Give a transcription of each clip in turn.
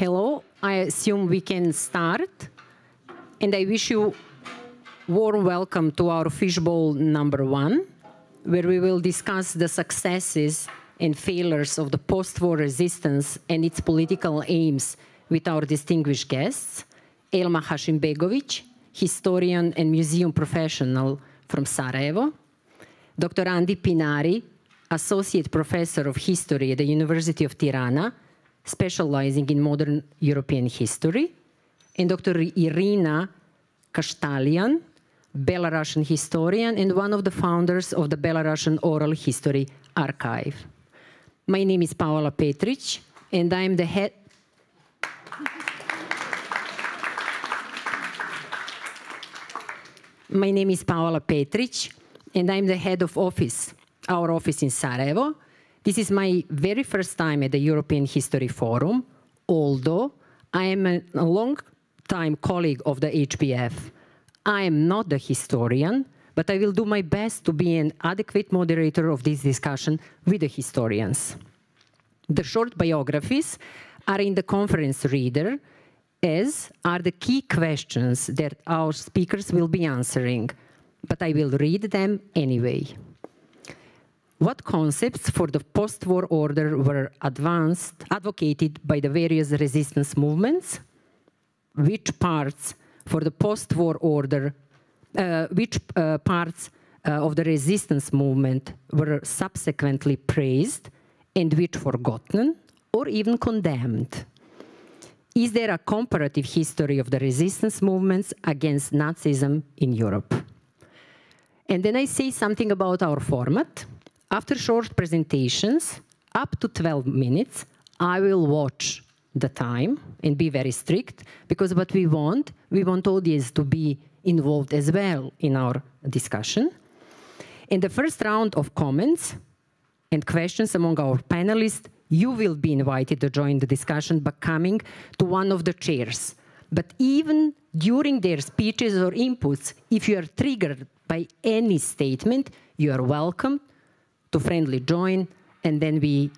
Hello, I assume we can start. And I wish you warm welcome to our Fishbowl #1, where we will discuss the successes and failures of the post-war resistance and its political aims with our distinguished guests, Elma Hašimbegović, historian and museum professional from Sarajevo, Dr. Andi Pinari, associate professor of history at the University of Tirana, specializing in modern European history, and Dr. Iryna Kashtalian, Belarusian historian and one of the founders of the Belarusian Oral History Archive. My name is Paola Petric, and I am the head... My name is Paola Petric, and I'm the head of our office in Sarajevo. This is my very first time at the European History Forum, although I am a long-time colleague of the HBF. I am not the historian, but I will do my best to be an adequate moderator of this discussion with the historians. The short biographies are in the conference reader, as are the key questions that our speakers will be answering, but I will read them anyway. What concepts for the post-war order were advocated by the various resistance movements? Which parts for the post-war order, parts of the resistance movement were subsequently praised and which forgotten or even condemned? Is there a comparative history of the resistance movements against Nazism in Europe? And then I say something about our format. After short presentations, up to 12 minutes, I will watch the time and be very strict, because what we want audience to be involved as well in our discussion. In the first round of comments and questions among our panelists, you will be invited to join the discussion by coming to one of the chairs. But even during their speeches or inputs, if you are triggered by any statement, you are welcome to friendly join, and then we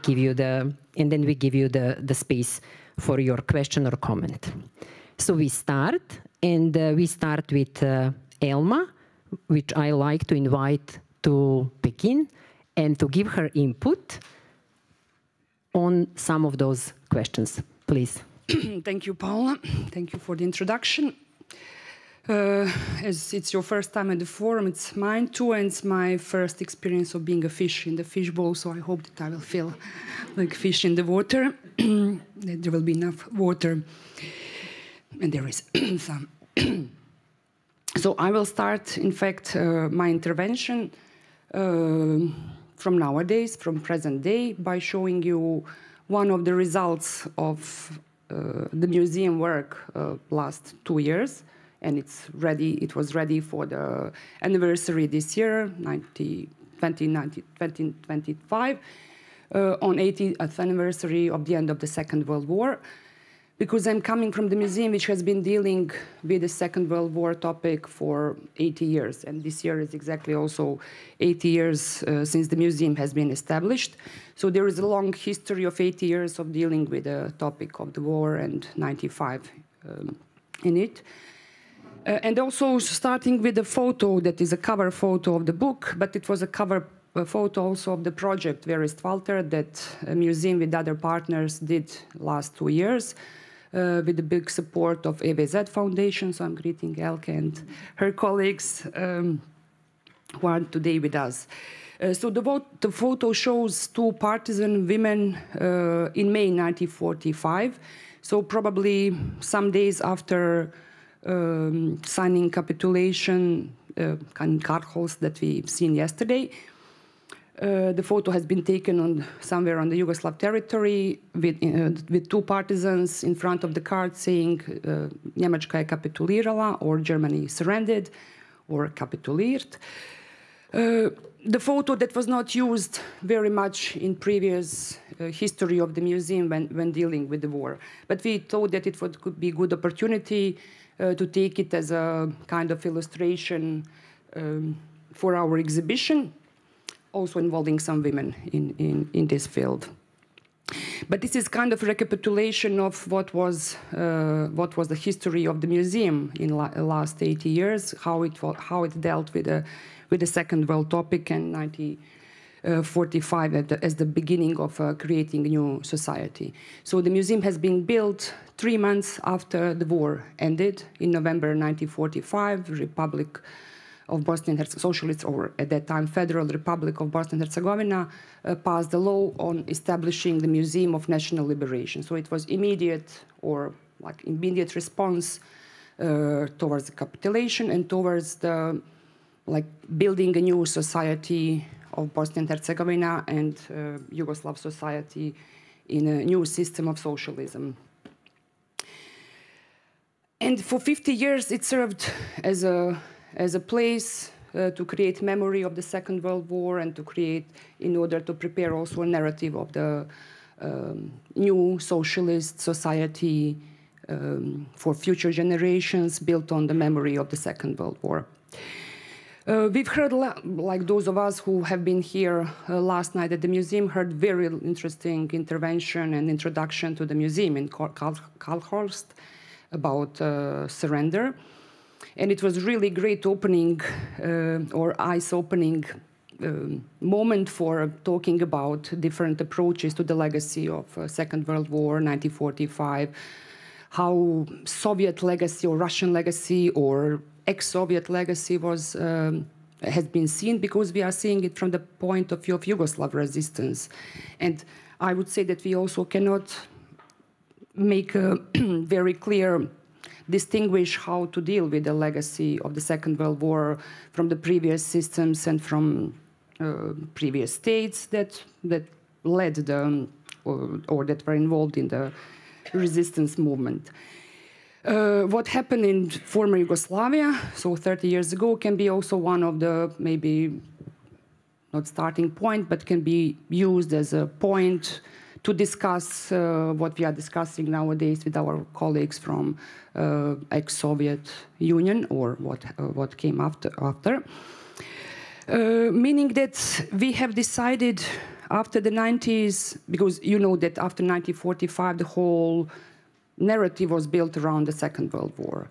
give you the space for your question or comment. So we start, and we start with Elma, which I like to invite to begin and to give her input on some of those questions. Please. Thank you, Paola. Thank you for the introduction. As it's your first time at the forum, it's mine too, and it's my first experience of being a fish in the fishbowl, so I hope that I will feel like fish in the water, that there will be enough water, and there is some. So I will start, in fact, my intervention from nowadays, from present day, by showing you one of the results of the museum work last 2 years. And it was ready for the anniversary this year, 2025, on 80th anniversary of the end of the Second World War, because I'm coming from the museum which has been dealing with the Second World War topic for 80 years. And this year is exactly also 80 years since the museum has been established. So there is a long history of 80 years of dealing with the topic of the war and 95 in it. And also starting with the photo that is a cover photo of the book, but it was a cover photo also of the project Walter that a museum with other partners did last 2 years with the big support of EWZ Foundation. So I'm greeting Elke and her colleagues who are today with us. So the photo shows 2 partisan women in May 1945. So probably some days after signing capitulation kind of cartels that we've seen yesterday. The photo has been taken somewhere on the Yugoslav territory with 2 partisans in front of the card saying Njemačka je kapitulirala, or Germany surrendered, or kapituliert. The photo that was not used very much in previous history of the museum when dealing with the war. But we thought that it could be a good opportunity to take it as a kind of illustration for our exhibition, also involving some women in this field. But this is kind of a recapitulation of what was the history of the museum in the last 80 years, how it dealt with the Second World topic and 1945 as the beginning of creating a new society. So the museum has been built 3 months after the war ended in November 1945. The Republic of Bosnia and Herzegovina, Socialist, or at that time Federal Republic of Bosnia and Herzegovina, passed a law on establishing the Museum of National Liberation. So it was immediate response towards the capitulation and towards the building a new society of Bosnia and Herzegovina and Yugoslav society in a new system of socialism. And for 50 years it served as a place to create memory of the Second World War and to create, in order to prepare also a narrative of the new socialist society for future generations built on the memory of the Second World War. We've heard, like those of us who have been here last night at the museum, heard very interesting intervention and introduction to the museum in Karlshorst about surrender. And it was really great opening or eyes-opening moment for talking about different approaches to the legacy of Second World War, 1945, how Soviet legacy or Russian legacy or ex-Soviet legacy has been seen, because we are seeing it from the point of view of Yugoslav resistance. And I would say that we also cannot make a very clear distinguish how to deal with the legacy of the Second World War from the previous systems and from previous states that led or that were involved in the resistance movement. What happened in former Yugoslavia, so 30 years ago, can be also one of the, maybe not starting point, but can be used as a point to discuss what we are discussing nowadays with our colleagues from ex-Soviet Union, or what came after. Meaning that we have decided after the 90s, because you know that after 1945 the whole narrative was built around the Second World War,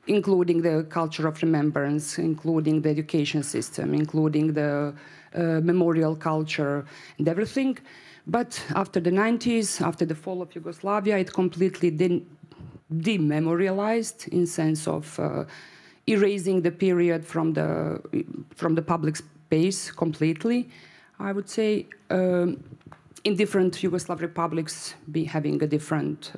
including the culture of remembrance, including the education system, including the memorial culture and everything. But after the 90s, after the fall of Yugoslavia, it completely dememorialized in sense of erasing the period from the public space completely, I would say, in different Yugoslav republics having a different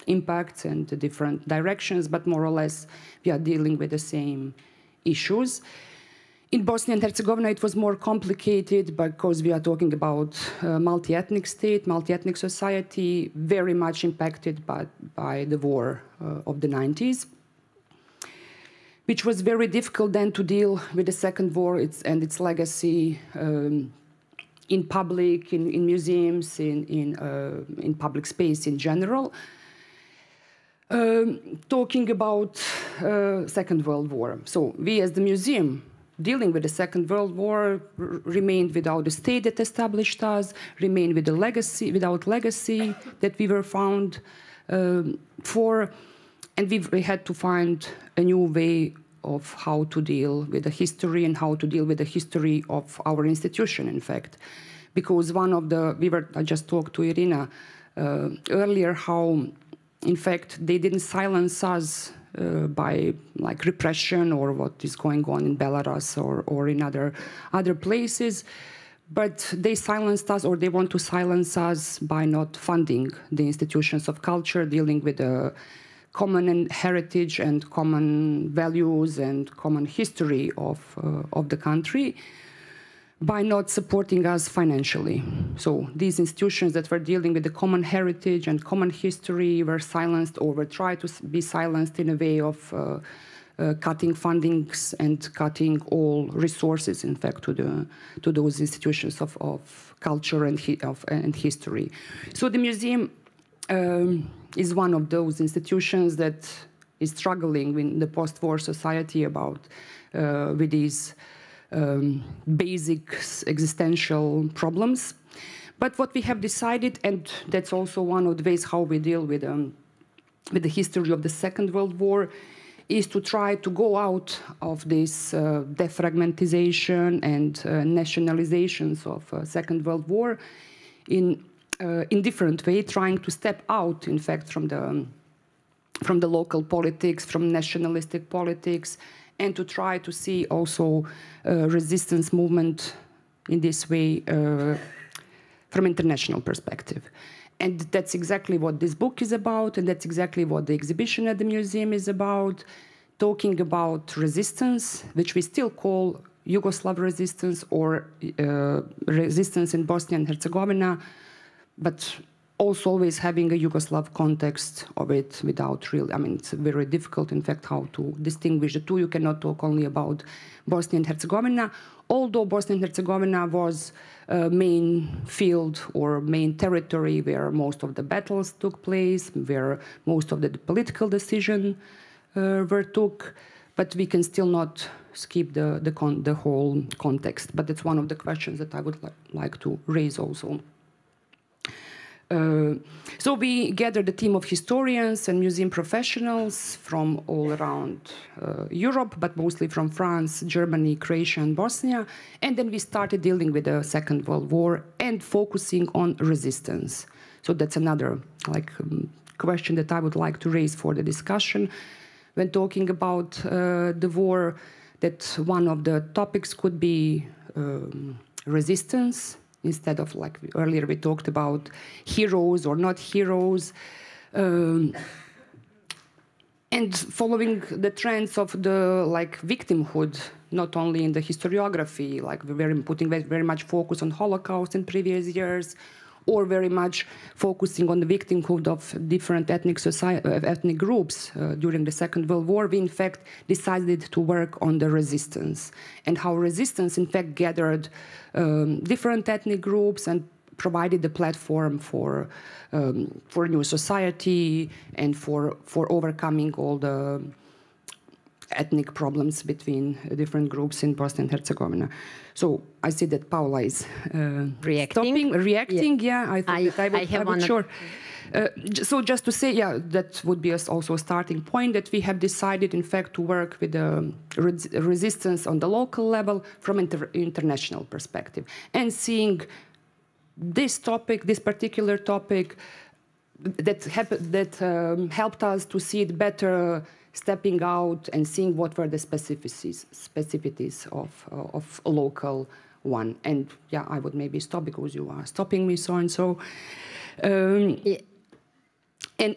impacts and different directions, but more or less we are dealing with the same issues. In Bosnia and Herzegovina, it was more complicated because we are talking about multi-ethnic state, multi-ethnic society, very much impacted by the war of the 90s, which was very difficult then to deal with the Second War and its legacy in public, in museums, in public space in general. Talking about Second World War. So we as the museum, dealing with the Second World War, remained without a state that established us, remained with without legacy that we were found for, and we had to find a new way of how to deal with the history and how to deal with the history of our institution, in fact. Because I just talked to Iryna earlier how, in fact, they didn't silence us by repression or what is going on in Belarus or in other places, but they silenced us, or they want to silence us by not funding the institutions of culture, dealing with the common heritage and common values and common history of the country, by not supporting us financially. So these institutions that were dealing with the common heritage and common history were silenced, or were tried to be silenced in a way of cutting fundings and cutting all resources, in fact, to those institutions of culture and history. So the museum is one of those institutions that is struggling in the post-war society with these basic existential problems. But what we have decided, and that's also one of the ways how we deal with the history of the Second World War, is to try to go out of this defragmentization and nationalizations of Second World War in different way, trying to step out, in fact, from the local politics, from nationalistic politics, and to try to see also resistance movement in this way from international perspective. And that's exactly what this book is about, and that's exactly what the exhibition at the museum is about, talking about resistance, which we still call Yugoslav resistance or resistance in Bosnia and Herzegovina, but also always having a Yugoslav context of it without real, I mean, it's very difficult, in fact, how to distinguish the two. You cannot talk only about Bosnia and Herzegovina, although Bosnia and Herzegovina was a main field or main territory where most of the battles took place, where most of the political decisions were took, but we can still not skip the whole context. But it's one of the questions that I would like to raise also. So we gathered a team of historians and museum professionals from all around Europe, but mostly from France, Germany, Croatia, and Bosnia. And then we started dealing with the Second World War and focusing on resistance. So that's another question that I would like to raise for the discussion. When talking about the war, that one of the topics could be resistance, instead of, like earlier we talked about, heroes or not heroes. And following the trends of the victimhood, not only in the historiography, putting very much focus on Holocaust in previous years, or very much focusing on the victimhood of different ethnic groups during the Second World War, we in fact decided to work on the resistance and how resistance in fact gathered different ethnic groups and provided the platform for a new society and for overcoming all the ethnic problems between different groups in Bosnia and Herzegovina. So I see that Paola is reacting. Yeah, I think that I would sure. So just to say, yeah, that would be also a starting point, that we have decided, in fact, to work with the resistance on the local level from international perspective, and seeing this topic, this particular topic, that helped us to see it better, stepping out and seeing what were the specificities of a local one. And yeah, I would maybe stop because you are stopping me so and so. And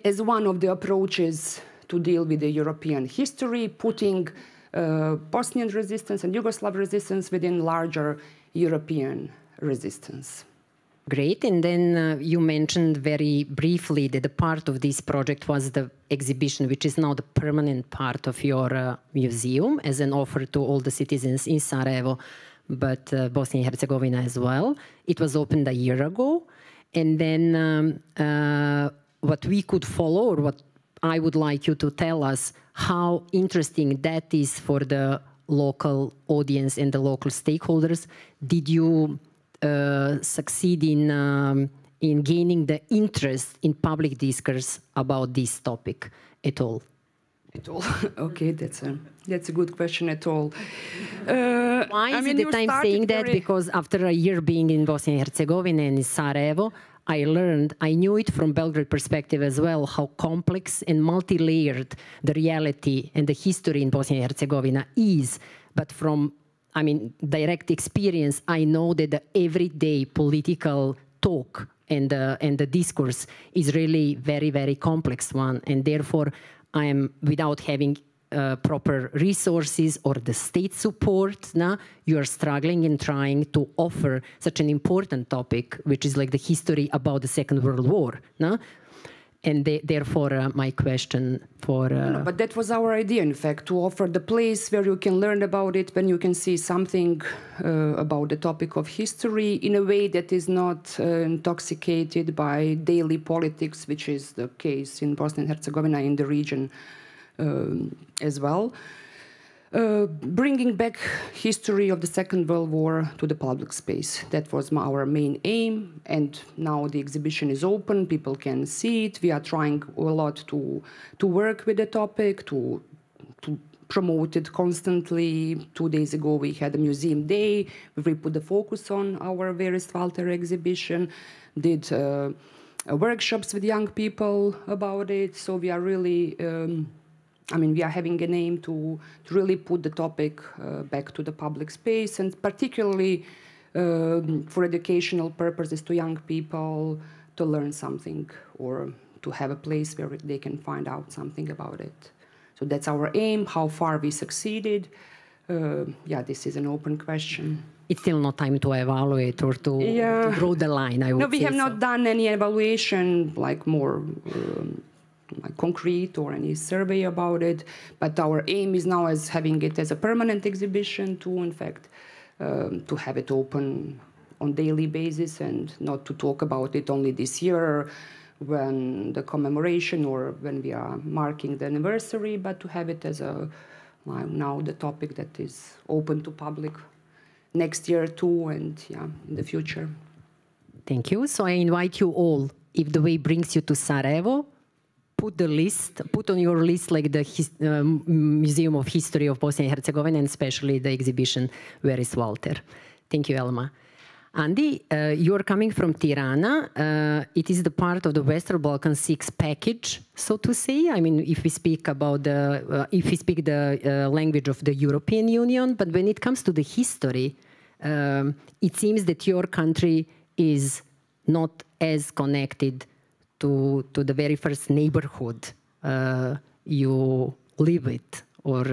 as one of the approaches to deal with the European history, putting Bosnian resistance and Yugoslav resistance within larger European resistance. Great. And then you mentioned very briefly that the part of this project was the exhibition, which is now the permanent part of your museum as an offer to all the citizens in Sarajevo, but Bosnia and Herzegovina as well. It was opened a year ago. And then what we could follow, or what I would like you to tell us, how interesting that is for the local audience and the local stakeholders. Did you succeed in gaining the interest in public discourse about this topic at all? At all? Okay, that's a good question. At all. Why is it that I'm saying that? Because after a year being in Bosnia and Herzegovina and in Sarajevo, I knew it from Belgrade perspective as well, how complex and multi-layered the reality and the history in Bosnia and Herzegovina is. But from direct experience, I know that the everyday political talk and the discourse is really very, very complex one. And therefore, I am, without having proper resources or the state support, you are struggling in trying to offer such an important topic, which is like the history about the Second World War. And therefore, my question for... No, but that was our idea, in fact, to offer the place where you can learn about it, when you can see something about the topic of history in a way that is not intoxicated by daily politics, which is the case in Bosnia and Herzegovina, in the region as well. Bringing back history of the Second World War to the public space. That was our main aim, and now the exhibition is open, people can see it. We are trying a lot to work with the topic, to promote it constantly. 2 days ago we had a museum day, where we put the focus on our Verist Walter exhibition, did workshops with young people about it, so we are really we are having an aim to really put the topic back to the public space, and particularly for educational purposes to young people to learn something or to have a place where they can find out something about it. So that's our aim. How far we succeeded, this is an open question. It's still not time to evaluate or to draw the line, I would say. No, we have not done any evaluation, like more concrete or any survey about it, but our aim is now as having it as a permanent exhibition to, in fact, to have it open on daily basis and not to talk about it only this year when the commemoration or when we are marking the anniversary, but to have it as now the topic that is open to public next year too, and in the future. Thank you. So I invite you all, if the way brings you to Sarajevo, put on your list like the Museum of History of Bosnia and Herzegovina, and especially the exhibition Verist Walter. Thank you, Elma. Andi, you are coming from Tirana. It is the part of the Western Balkan Six package, so to say. I mean, if we speak about the language of the European Union, but when it comes to the history, it seems that your country is not as connected to the very first neighborhood you live with or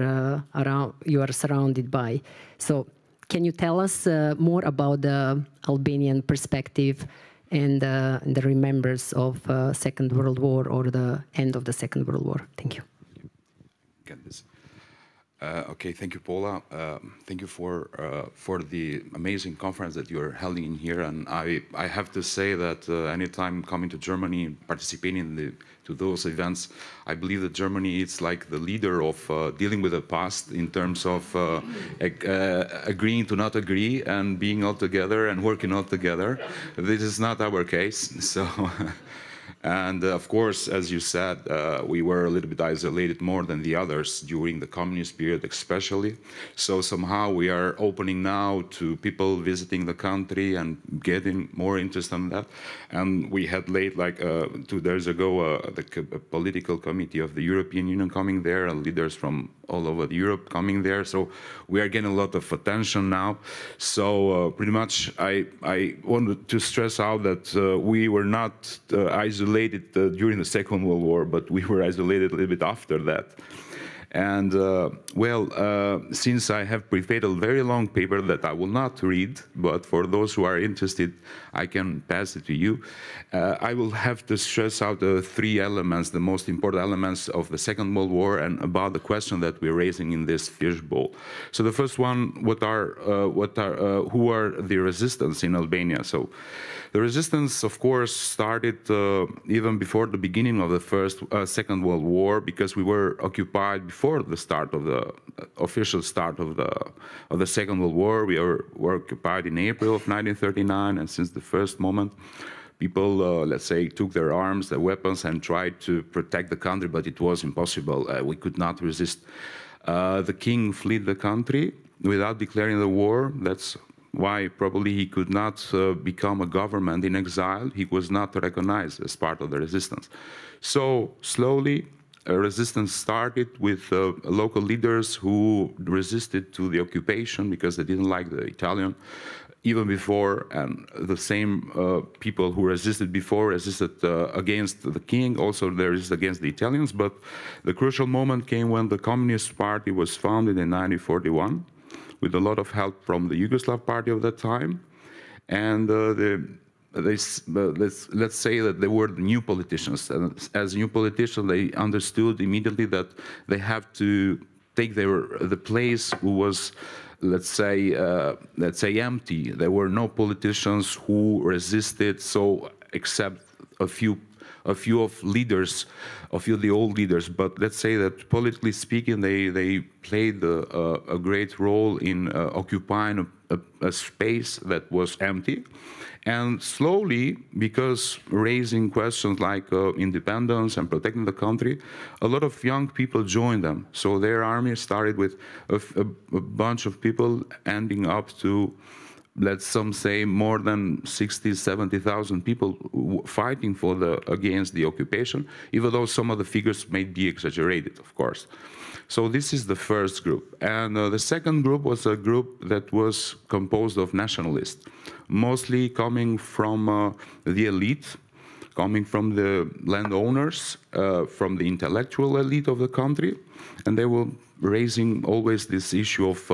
around, you are surrounded by. So can you tell us more about the Albanian perspective and the remembrance of Second World War or the end of the Second World War? Thank you. Get this. Okay, thank you, Paola. Thank you for the amazing conference that you're holding in here. And I have to say that anytime coming to Germany, participating to those events, I believe that Germany is like the leader of dealing with the past in terms of agreeing to not agree and being all together and working all together. This is not our case. So. And of course, as you said, we were a little bit isolated more than the others during the communist period especially. So somehow we are opening now to people visiting the country and getting more interest in that. And we had late, like 2 days ago, the political committee of the European Union coming there, and leaders from all over Europe coming there. So we are getting a lot of attention now. So pretty much I wanted to stress out that we were not isolated during the Second World War, but we were isolated a little bit after that. And since I have prepared a very long paper that I will not read, but for those who are interested, I can pass it to you. I will have to stress out the 3 elements, the most important elements of the Second World War, and about the question that we're raising in this fishbowl. So the first one, who are the resistance in Albania? So the resistance, of course, started even before the beginning of the Second World War, because we were occupied before the start of the official start of the Second World War. We were occupied in April of 1939, and since the first moment, people, let's say, took their arms, their weapons, and tried to protect the country, but it was impossible. We could not resist. The king fled the country without declaring the war. That's why probably he could not become a government in exile. He was not recognized as part of the resistance. So slowly, a resistance started with local leaders who resisted to the occupation because they didn't like the Italian. Even before, and the same people who resisted before resisted against the king, also they resisted against the Italians. But the crucial moment came when the Communist Party was founded in 1941, with a lot of help from the Yugoslav party of that time. And let's say that they were new politicians. And as new politicians, they understood immediately that they have to take the place who was, let's say empty. There were no politicians who resisted, so except a a few of the old leaders. But let's say that politically speaking, they played a great role in occupying a space that was empty. And slowly, because raising questions like independence and protecting the country, a lot of young people joined them. So their army started with a bunch of people, ending up to, let's some say, more than 60, 70,000 people fighting against the occupation, even though some of the figures may be exaggerated, of course. So this is the first group. And the second group was a group that was composed of nationalists, mostly coming from the elite, coming from the landowners, from the intellectual elite of the country. And they were raising always this issue of,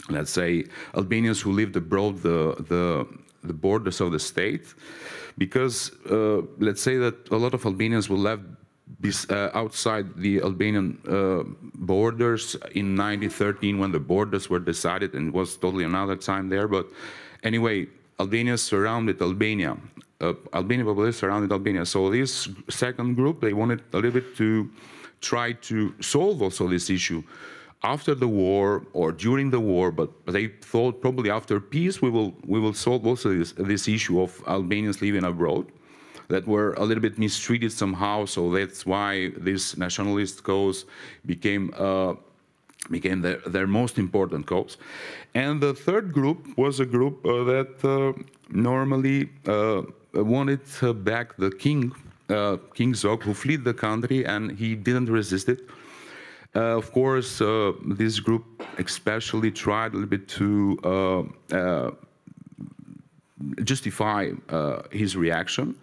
let's say, Albanians who lived abroad the borders of the state. Because let's say that a lot of Albanians were left outside the Albanian borders in 1913 when the borders were decided, and it was totally another time there. But anyway, Albania surrounded Albania. Albanian population surrounded Albania. So this second group, they wanted a little bit to try to solve also this issue after the war or during the war, but they thought probably after peace we will solve also this issue of Albanians living abroad that were a little bit mistreated somehow. So that's why this nationalist cause became their most important cause. And the third group was a group that normally wanted back the king, King Zog, who fled the country, and he didn't resist it. Of course, this group especially tried a little bit to justify his reaction.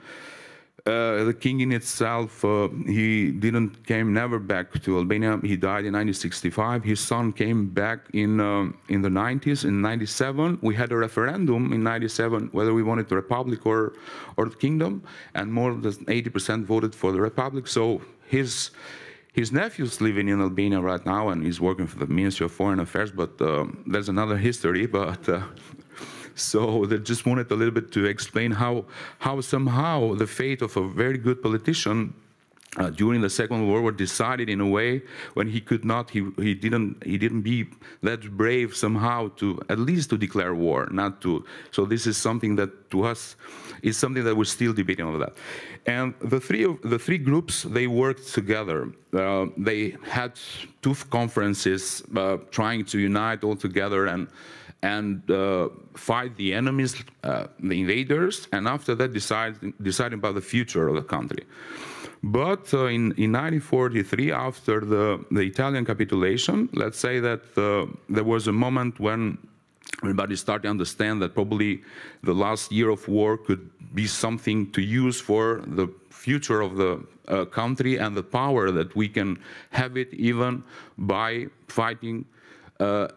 The king in itself, he never back to Albania. He died in 1965. His son came back in the 90s. In 97, we had a referendum in 97 whether we wanted the republic or the kingdom, and more than 80% voted for the republic. So his nephew's living in Albania right now, and he's working for the Ministry of Foreign Affairs. But there's another history. But so they just wanted a little bit to explain how somehow the fate of a very good politician during the Second World War decided in a way when he could not, he didn't be that brave somehow to at least to declare war, not to. So this is something that to us is something that we're still debating over that. And the three groups, they worked together. They had two conferences trying to unite all together and fight the enemies, the invaders, and after that deciding about the future of the country. But in 1943, after the Italian capitulation, let's say that there was a moment when everybody started to understand that probably the last year of war could be something to use for the future of the country and the power that we can have it even by fighting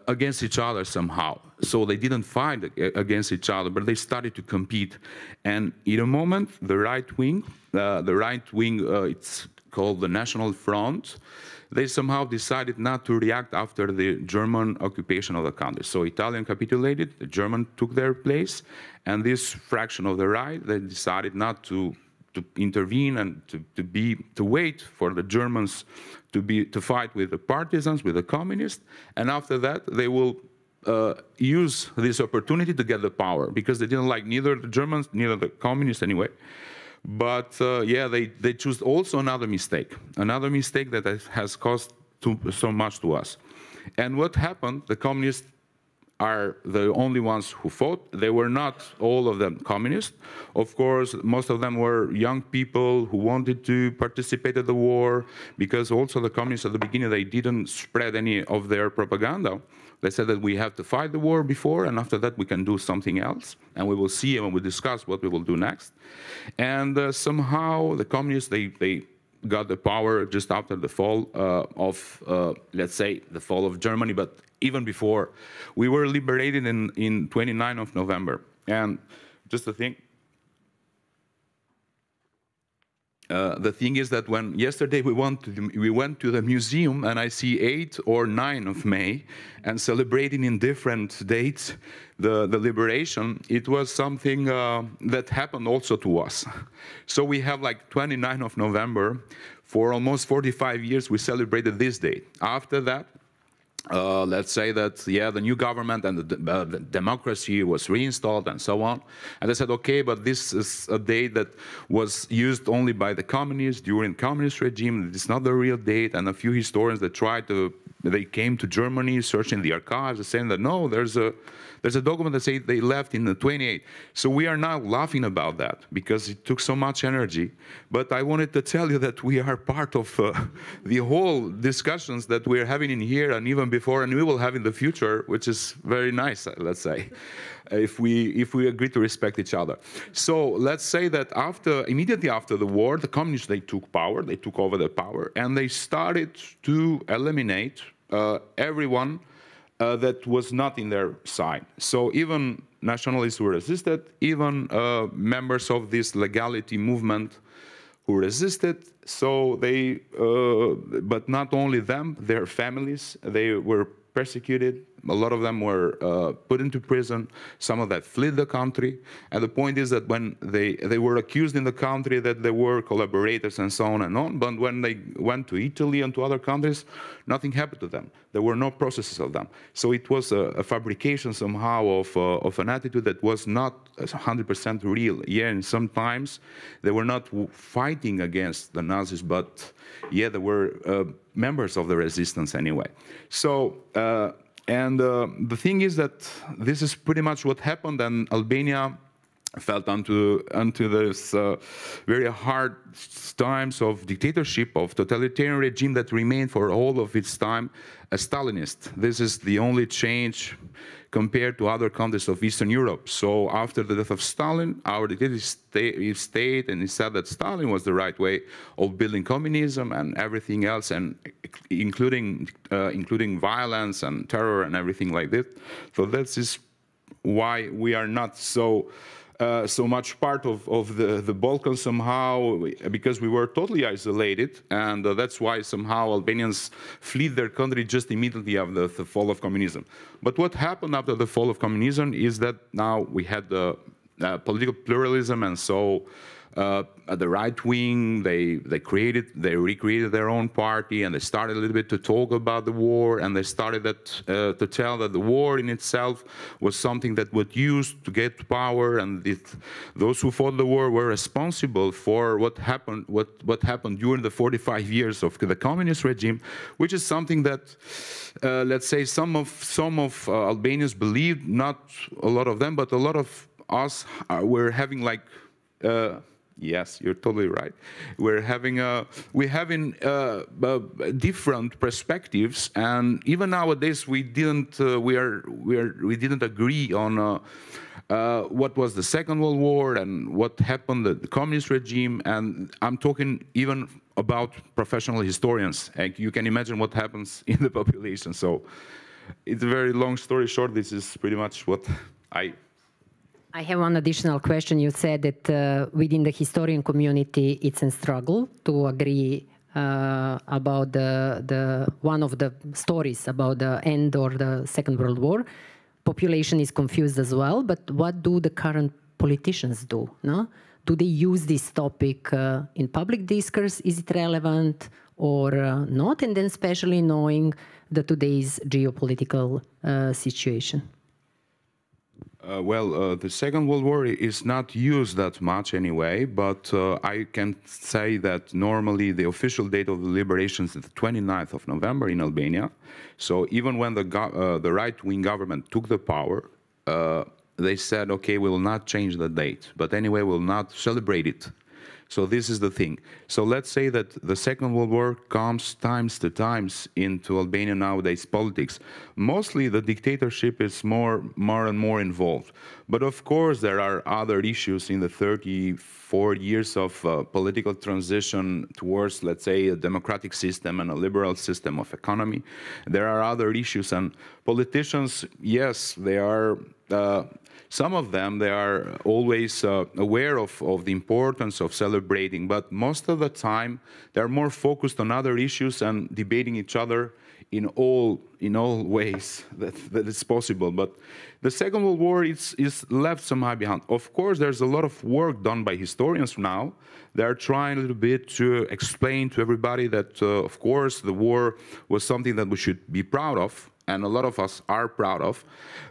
against each other somehow. So they didn't fight against each other, but they started to compete. And in a moment, the right wing, it's called the National Front, they somehow decided not to react after the German occupation of the country. So Italian capitulated, the German took their place, and this fraction of the right, they decided not to intervene and to wait for the Germans to fight with the partisans, with the communists, and after that they will use this opportunity to get the power, because they didn't like neither the Germans, neither the communists anyway. But yeah, they chose also another mistake that has caused so much to us. And what happened? The communists are the only ones who fought. They were not all of them communists. Of course, most of them were young people who wanted to participate in the war, because also the communists at the beginning, they didn't spread any of their propaganda. They said that we have to fight the war before, and after that we can do something else, and we will see and we will discuss what we will do next. And somehow the communists, they got the power just after the fall of, let's say, the fall of Germany, but even before. We were liberated in 29th of November. And just to think, the thing is that when yesterday we went to the museum and I see 8 or 9 of May and celebrating in different dates the liberation, it was something that happened also to us. So we have like 29 of November. For almost 45 years we celebrated this date. After that, let's say that, yeah, the new government and the democracy was reinstalled and so on. And they said, okay, but this is a date that was used only by the communists during the communist regime. It's not the real date. And a few historians that they came to Germany searching the archives, saying that, no, there's a document that says they left in the 28th. So we are now laughing about that because it took so much energy. But I wanted to tell you that we are part of the whole discussions that we're having in here and even before, and we will have in the future, which is very nice, let's say, if we agree to respect each other. So let's say that immediately after the war, the communists, they took power, they took over the power, and they started to eliminate everyone that was not in their side. So even nationalists who resisted, even members of this legality movement who resisted. So they, but not only them, their families, they were persecuted. A lot of them were put into prison. Some of them fled the country. And the point is that when they were accused in the country that they were collaborators and so on, but when they went to Italy and to other countries, nothing happened to them. There were no processes of them. So it was a fabrication somehow of an attitude that was not 100% real. Yeah, and sometimes they were not fighting against the Nazis, but yeah, they were members of the resistance anyway. So, the thing is that this is pretty much what happened, and Albania felt onto this very hard times of dictatorship, of totalitarian regime that remained for all of its time a Stalinist. This is the only change compared to other countries of Eastern Europe. So after the death of Stalin, our dictator stayed and he said that Stalin was the right way of building communism and everything else, and including violence and terror and everything like that. So this is why we are not so much part of the Balkans somehow, because we were totally isolated, and that's why somehow Albanians fled their country just immediately after the fall of communism. But what happened after the fall of communism is that now we had the political pluralism, and so the right wing, they recreated their own party, and they started a little bit to talk about the war, and they started to tell that the war in itself was something that was used to get power, and those who fought the war were responsible for what happened during the 45 years of the communist regime, which is something that let's say some of Albanians believed, not a lot of them, but a lot of us were having like. Yes, you're totally right. We're having different perspectives, and even nowadays we didn't agree on what was the Second World War and what happened the communist regime. And I'm talking even about professional historians. Like you can imagine what happens in the population. So it's a very long story short. This is pretty much what I have one additional question. You said that within the historian community, it's a struggle to agree about one of the stories about the end or the Second World War. Population is confused as well, but what do the current politicians do? No? Do they use this topic in public discourse? Is it relevant or not? And then especially knowing today's geopolitical situation. The Second World War is not used that much anyway, but I can say that normally the official date of the liberation is the 29th of November in Albania. So even when the right-wing government took the power, they said, okay, we will not change the date, but anyway, we will not celebrate it. So this is the thing. So let's say that the Second World War comes times into Albania nowadays politics. Mostly the dictatorship is more and more involved. But of course there are other issues in the 34 years of political transition towards, let's say, a democratic system and a liberal system of economy. There are other issues, and politicians, yes, they are some of them, they are always aware of the importance of celebrating, but most of the time, they're more focused on other issues and debating each other in all ways that it's possible. But the Second World War is left somehow behind. Of course, there's a lot of work done by historians now. They're trying a little bit to explain to everybody that, of course, the war was something that we should be proud of, and a lot of us are proud of.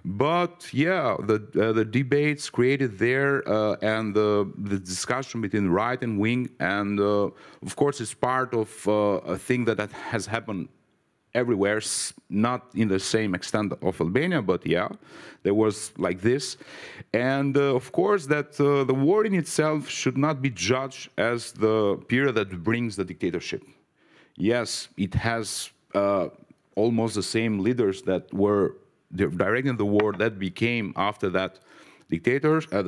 But yeah, the debates created there and the discussion between the right and wing, and of course, it's part of a thing that has happened everywhere, not in the same extent of Albania, but yeah, there was like this. And of course, that the war in itself should not be judged as the period that brings the dictatorship. Yes, it has almost the same leaders that were directing the war that became after that the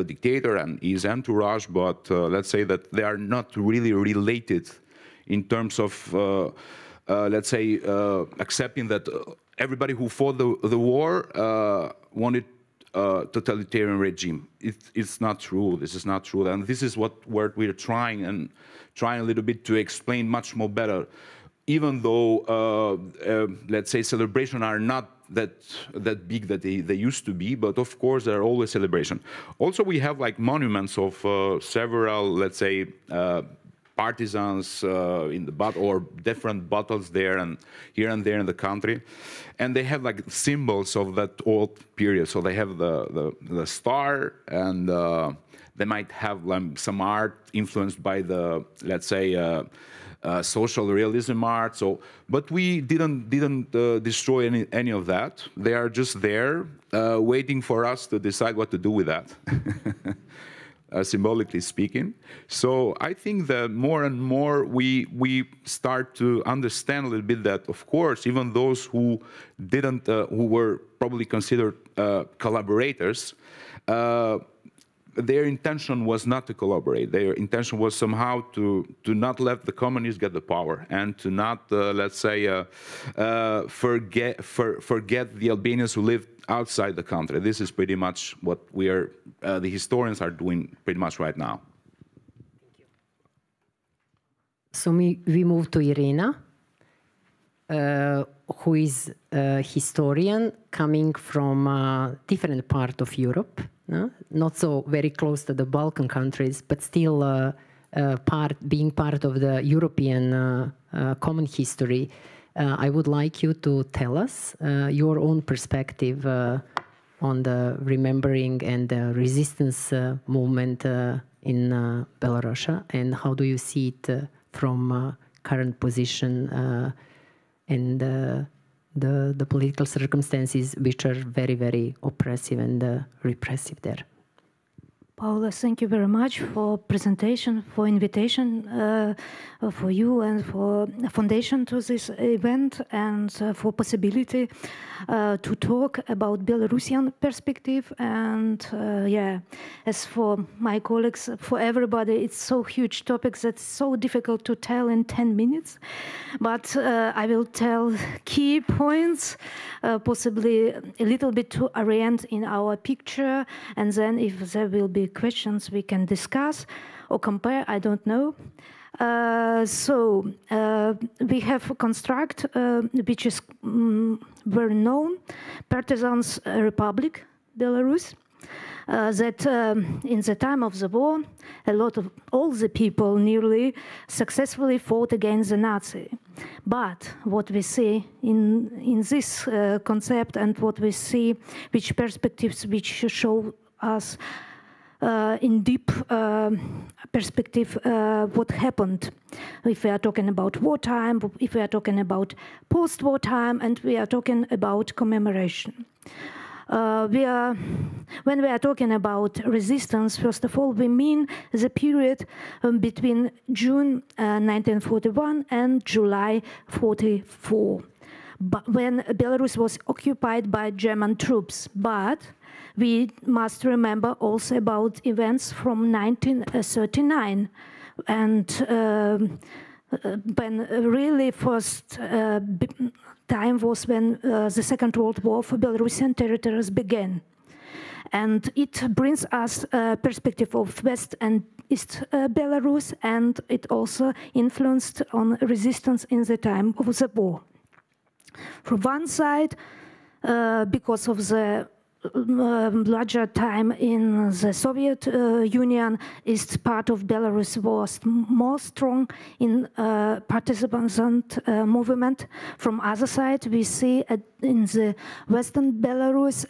dictator and his entourage, but let's say that they are not really related in terms of let's say, accepting that everybody who fought the war wanted a totalitarian regime. It's not true. This is not true. And this is what we're trying a little bit to explain much more better. Even though, let's say, celebrations are not that big that they used to be, but of course, there are always celebrations. Also, we have like monuments of several, let's say, partisans in the or different battles there and here and there in the country, and they have like symbols of that old period. So they have the star, and they might have some art influenced by the, let's say, social realism art. So, but we didn't destroy any of that. They are just there, waiting for us to decide what to do with that. Symbolically speaking. So I think that more and more we start to understand a little bit that, of course, even those who didn't, who were probably considered collaborators, their intention was not to collaborate. Their intention was somehow to not let the communists get the power and to not, let's say, forget the Albanians who lived outside the country. This is pretty much what we are, the historians are doing pretty much right now. Thank you. So we move to Iryna, who is a historian coming from a different part of Europe, not so very close to the Balkan countries, but still being part of the European common history. I would like you to tell us your own perspective on the remembering and the resistance movement in Belarus, and how do you see it from current position and the political circumstances, which are very, very oppressive and repressive there. Paola, thank you very much for presentation, for invitation for you and for foundation to this event, and for possibility to talk about Belarusian perspective. And yeah, as for my colleagues, for everybody, it's so huge topics that's so difficult to tell in 10 minutes. But I will tell key points, possibly a little bit to orient in our picture, and then if there will be questions we can discuss or compare, I don't know. We have a construct which is very known, Partisans Republic, Belarus, that in the time of the war, all the people nearly successfully fought against the Nazi. But what we see in this concept, and what we see, which perspectives which show us in deep perspective what happened, if we are talking about wartime, if we are talking about post-war time, and we are talking about commemoration. When we are talking about resistance, first of all, we mean the period between June 1941 and July 1944, when Belarus was occupied by German troops. But we must remember also about events from 1939, and when really first time was when the Second World War for Belarusian territories began. And it brings us a perspective of West and East Belarus, and it also influenced on resistance in the time of the war. From one side, because of the larger time in the Soviet Union, East part of Belarus was more strong in participant movement. From other side, we see in the Western Belarus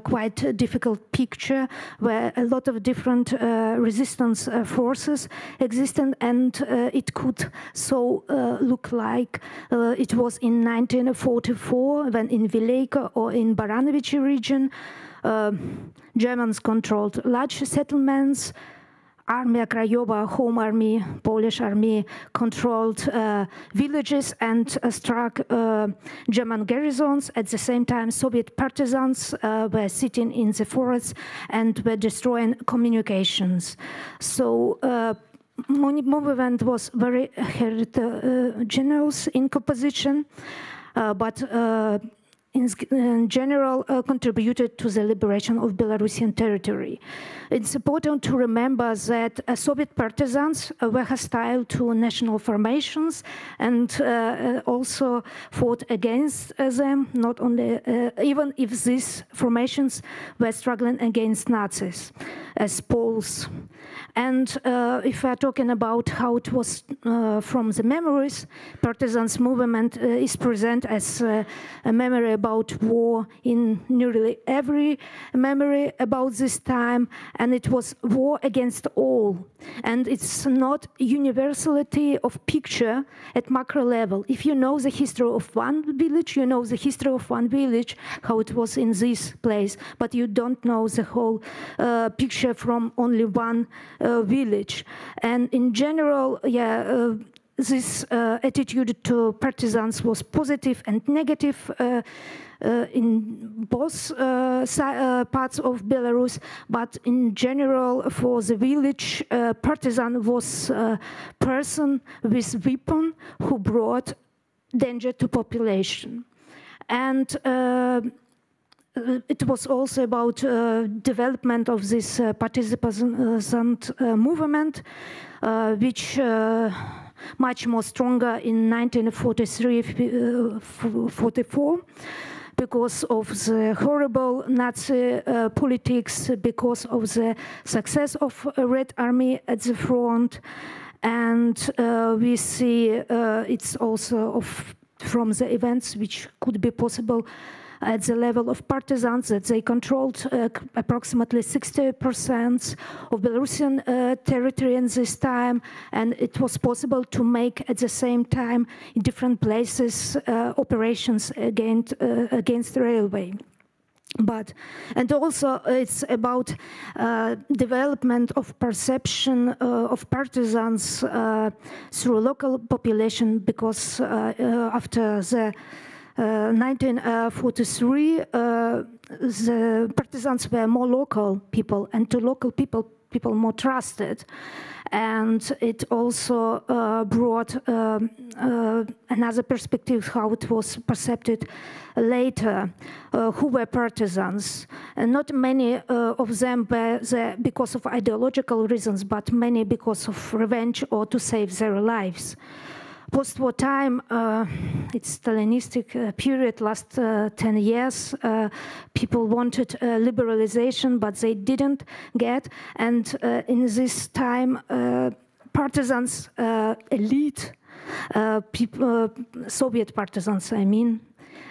quite a difficult picture where a lot of different resistance forces existed, and it could so look like it was in 1944 when in Vileika or in Baranovichi region Germans controlled large settlements. Armia Krajowa, Home Army, Polish Army controlled villages and struck German garrisons. At the same time, Soviet partisans were sitting in the forests and were destroying communications. So movement was very heterogeneous in composition, but in general contributed to the liberation of Belarusian territory. It's important to remember that Soviet partisans were hostile to national formations and also fought against them, not only, even if these formations were struggling against Nazis as Poles. And if we're talking about how it was from the memories, partisans movement is present as a memory about war in nearly every memory about this time, and it was war against all. And it's not universality of picture at macro level. If you know the history of one village, you know the history of one village, how it was in this place, but you don't know the whole picture from only one village. And in general, this attitude to partisans was positive and negative in both parts of Belarus, but in general, for the village, partisan was a person with weapon who brought danger to population. And it was also about development of this participant movement, which much more stronger in 1943-44 because of the horrible Nazi politics, because of the success of Red Army at the front, and we see it's also from the events which could be possible at the level of partisans, that they controlled approximately 60% of Belarusian territory in this time, and it was possible to make at the same time in different places operations against railway. And also it's about development of perception of partisans through local population, because after the 1943, the partisans were more local people, and to local people more trusted. And it also brought another perspective how it was perceived later, who were partisans. And not many of them were there because of ideological reasons, but many because of revenge or to save their lives. Post-war time, it's Stalinistic period, last 10 years, people wanted liberalization, but they didn't get. And in this time, partisans, elite, Soviet partisans, I mean,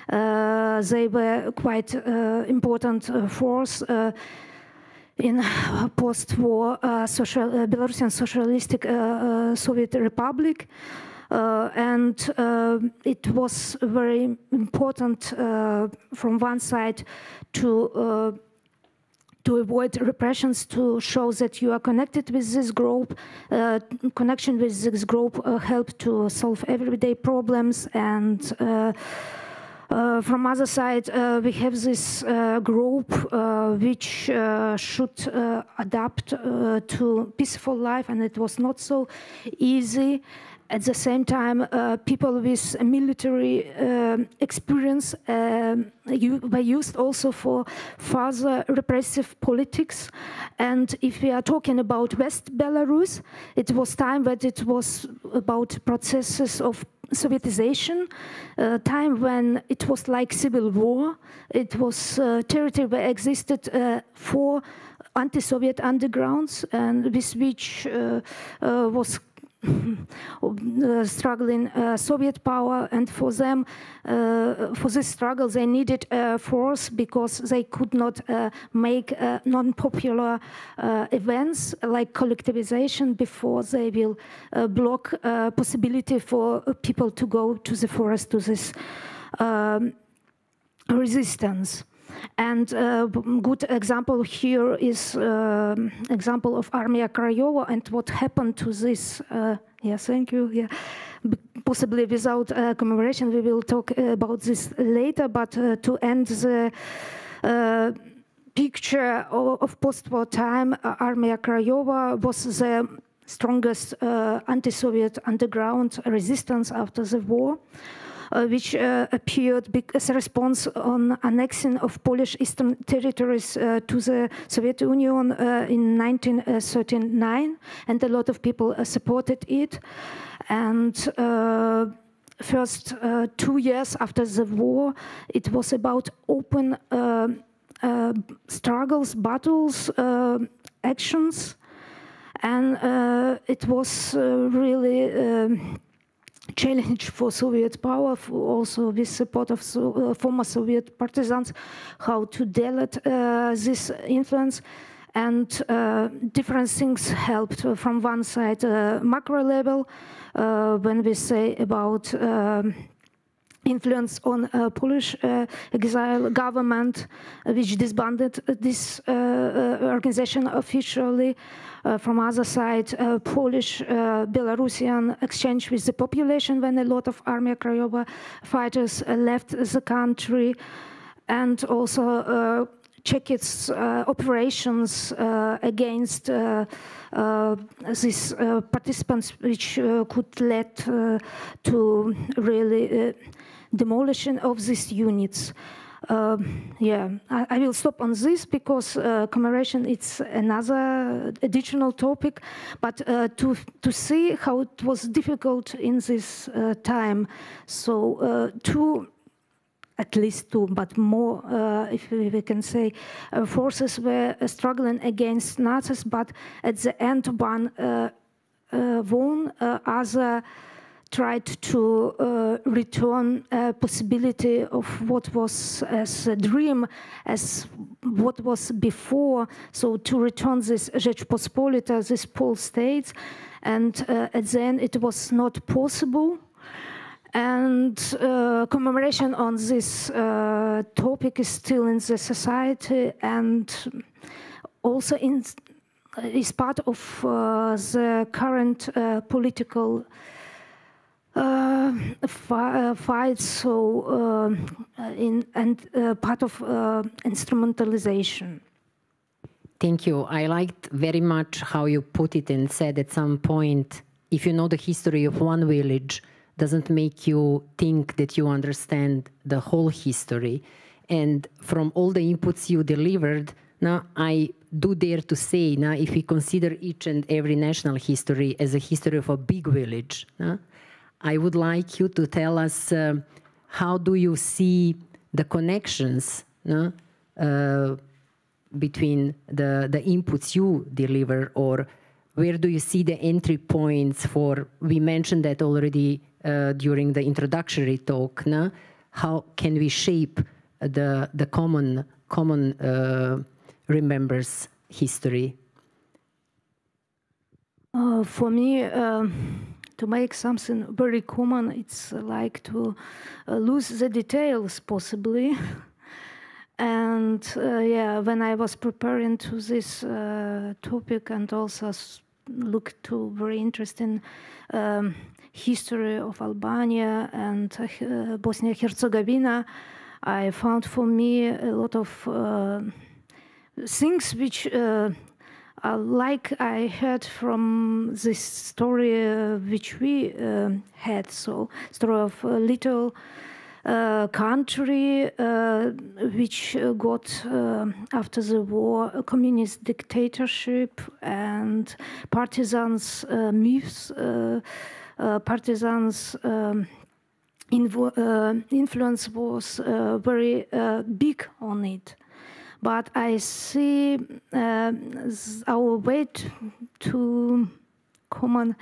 they were quite important force in post-war Belarusian Socialistic Soviet Republic. And it was very important from one side to avoid repressions, to show that you are connected with this group. Connection with this group helped to solve everyday problems. And from other side, we have this group which should adapt to peaceful life, and it was not so easy. at the same time, people with military experience were used also for further repressive politics. And if we are talking about West Belarus, it was time that it was about processes of Sovietization, time when it was like civil war. It was territory where existed four anti-Soviet undergrounds, and with which was struggling Soviet power, and for them, for this struggle, they needed force because they could not make non-popular events like collectivization before they will block possibility for people to go to the forest to this resistance. And a good example here is example of Armia Krajova and what happened to this. Yeah, thank you. Yeah, possibly without commemoration, we will talk about this later. But to end the picture of post-war time, Armia Krajova was the strongest anti-Soviet underground resistance after the war. Which appeared as a response on annexing of Polish eastern territories to the Soviet Union in 1939, and a lot of people supported it. And first 2 years after the war, it was about open struggles, battles, actions, and it was really challenge for Soviet power, also with support of former Soviet partisans, how to deal with this influence. And different things helped. From one side, macro level, when we say about influence on Polish exile government, which disbanded this organization officially. From other side, Polish-Belarusian exchange with the population when a lot of Armia Krajova fighters left the country, and also Czech's operations against these participants, which could lead to really demolition of these units. Yeah, I will stop on this because commemoration it's another additional topic, but to see how it was difficult in this time. So at least two, but more, if we can say, forces were struggling against Nazis, but at the end one won, other tried to return a possibility of what was as a dream, as what was before, so to return this Rzeczpospolita, this Pole states, and at the end it was not possible. And commemoration on this topic is still in the society, and also is part of the current political fights, so part of instrumentalization. Thank you. I liked very much how you put it and said at some point, if you know the history of one village, doesn't make you think that you understand the whole history. And from all the inputs you delivered, now I do dare to say, now if we consider each and every national history as a history of a big village, I would like you to tell us how do you see the connections between the inputs you deliver, or where do you see the entry points for, we mentioned that already during the introductory talk, how can we shape the common remembers history? For me, to make something very common, it's like to lose the details, possibly. And yeah, when I was preparing to this topic and also looked to very interesting history of Albania and Bosnia-Herzegovina, I found for me a lot of things which like I heard from this story which we had, so story of a little country which got after the war a communist dictatorship, and partisans myths, partisans influence was very big on it. But I see our way to common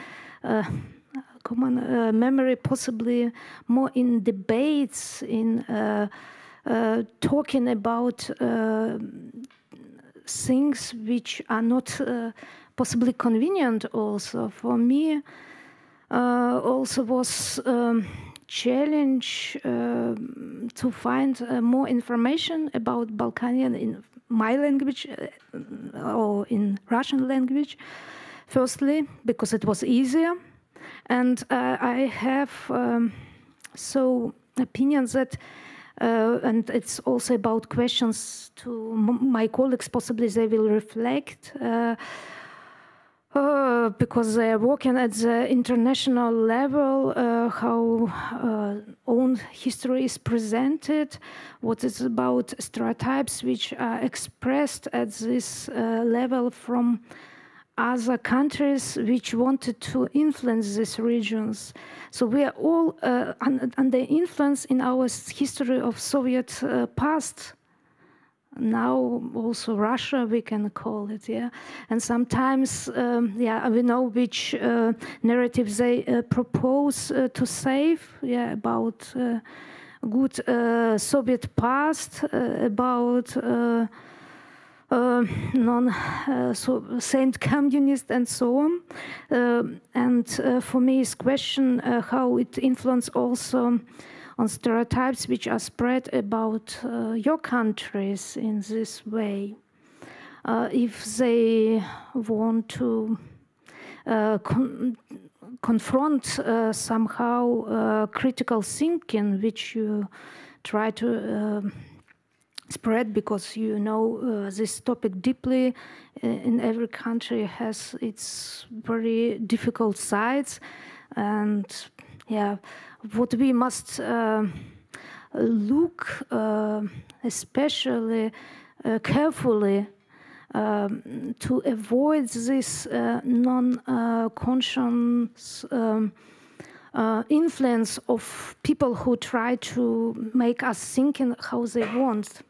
memory possibly more in debates, in talking about things which are not possibly convenient also. For me, also was challenge to find more information about Balkanian in my language or in Russian language, firstly, because it was easier. And I have so opinions that, and it's also about questions to my colleagues, possibly they will reflect, because they are working at the international level, how own history is presented, what is about stereotypes which are expressed at this level from other countries which wanted to influence these regions. So we are all under influence in our history of Soviet past. Now also Russia, we can call it, yeah. And sometimes, yeah, we know which narratives they propose to save, yeah, about good Soviet past, about saint communist and so on. And for me, it's question how it influences also on stereotypes which are spread about your countries in this way. If they want to confront somehow critical thinking, which you try to spread because you know this topic deeply, in every country has its very difficult sides. And yeah, what we must look especially carefully to avoid this non-conscious influence of people who try to make us thinking how they want.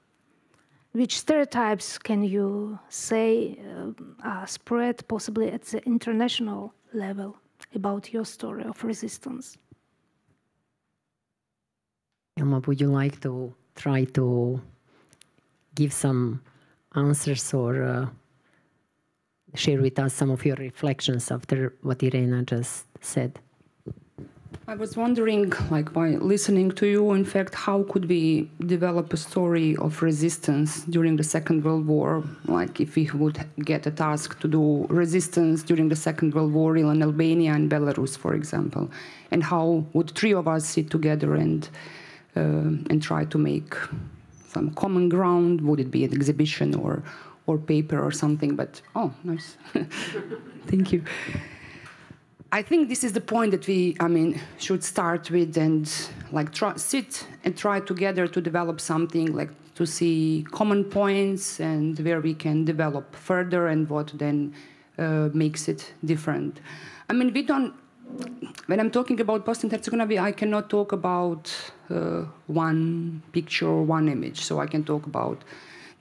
Which stereotypes can you say are spread possibly at the international level about your story of resistance? Elma, would you like to try to give some answers or share with us some of your reflections after what Iryna just said? I was wondering, like, by listening to you, in fact, how could we develop a story of resistance during the Second World War? Like, if we would get a task to do resistance during the Second World War in Albania and Belarus, for example, and how would three of us sit together and try to make some common ground? Would it be an exhibition or paper or something? But oh, nice, thank you. I think this is the point that we, should start with, and like sit and try together to develop something, like to see common points and where we can develop further and what then makes it different. I mean, we don't. When I'm talking about Bosnia and Herzegovina, I cannot talk about one picture or one image. So I can talk about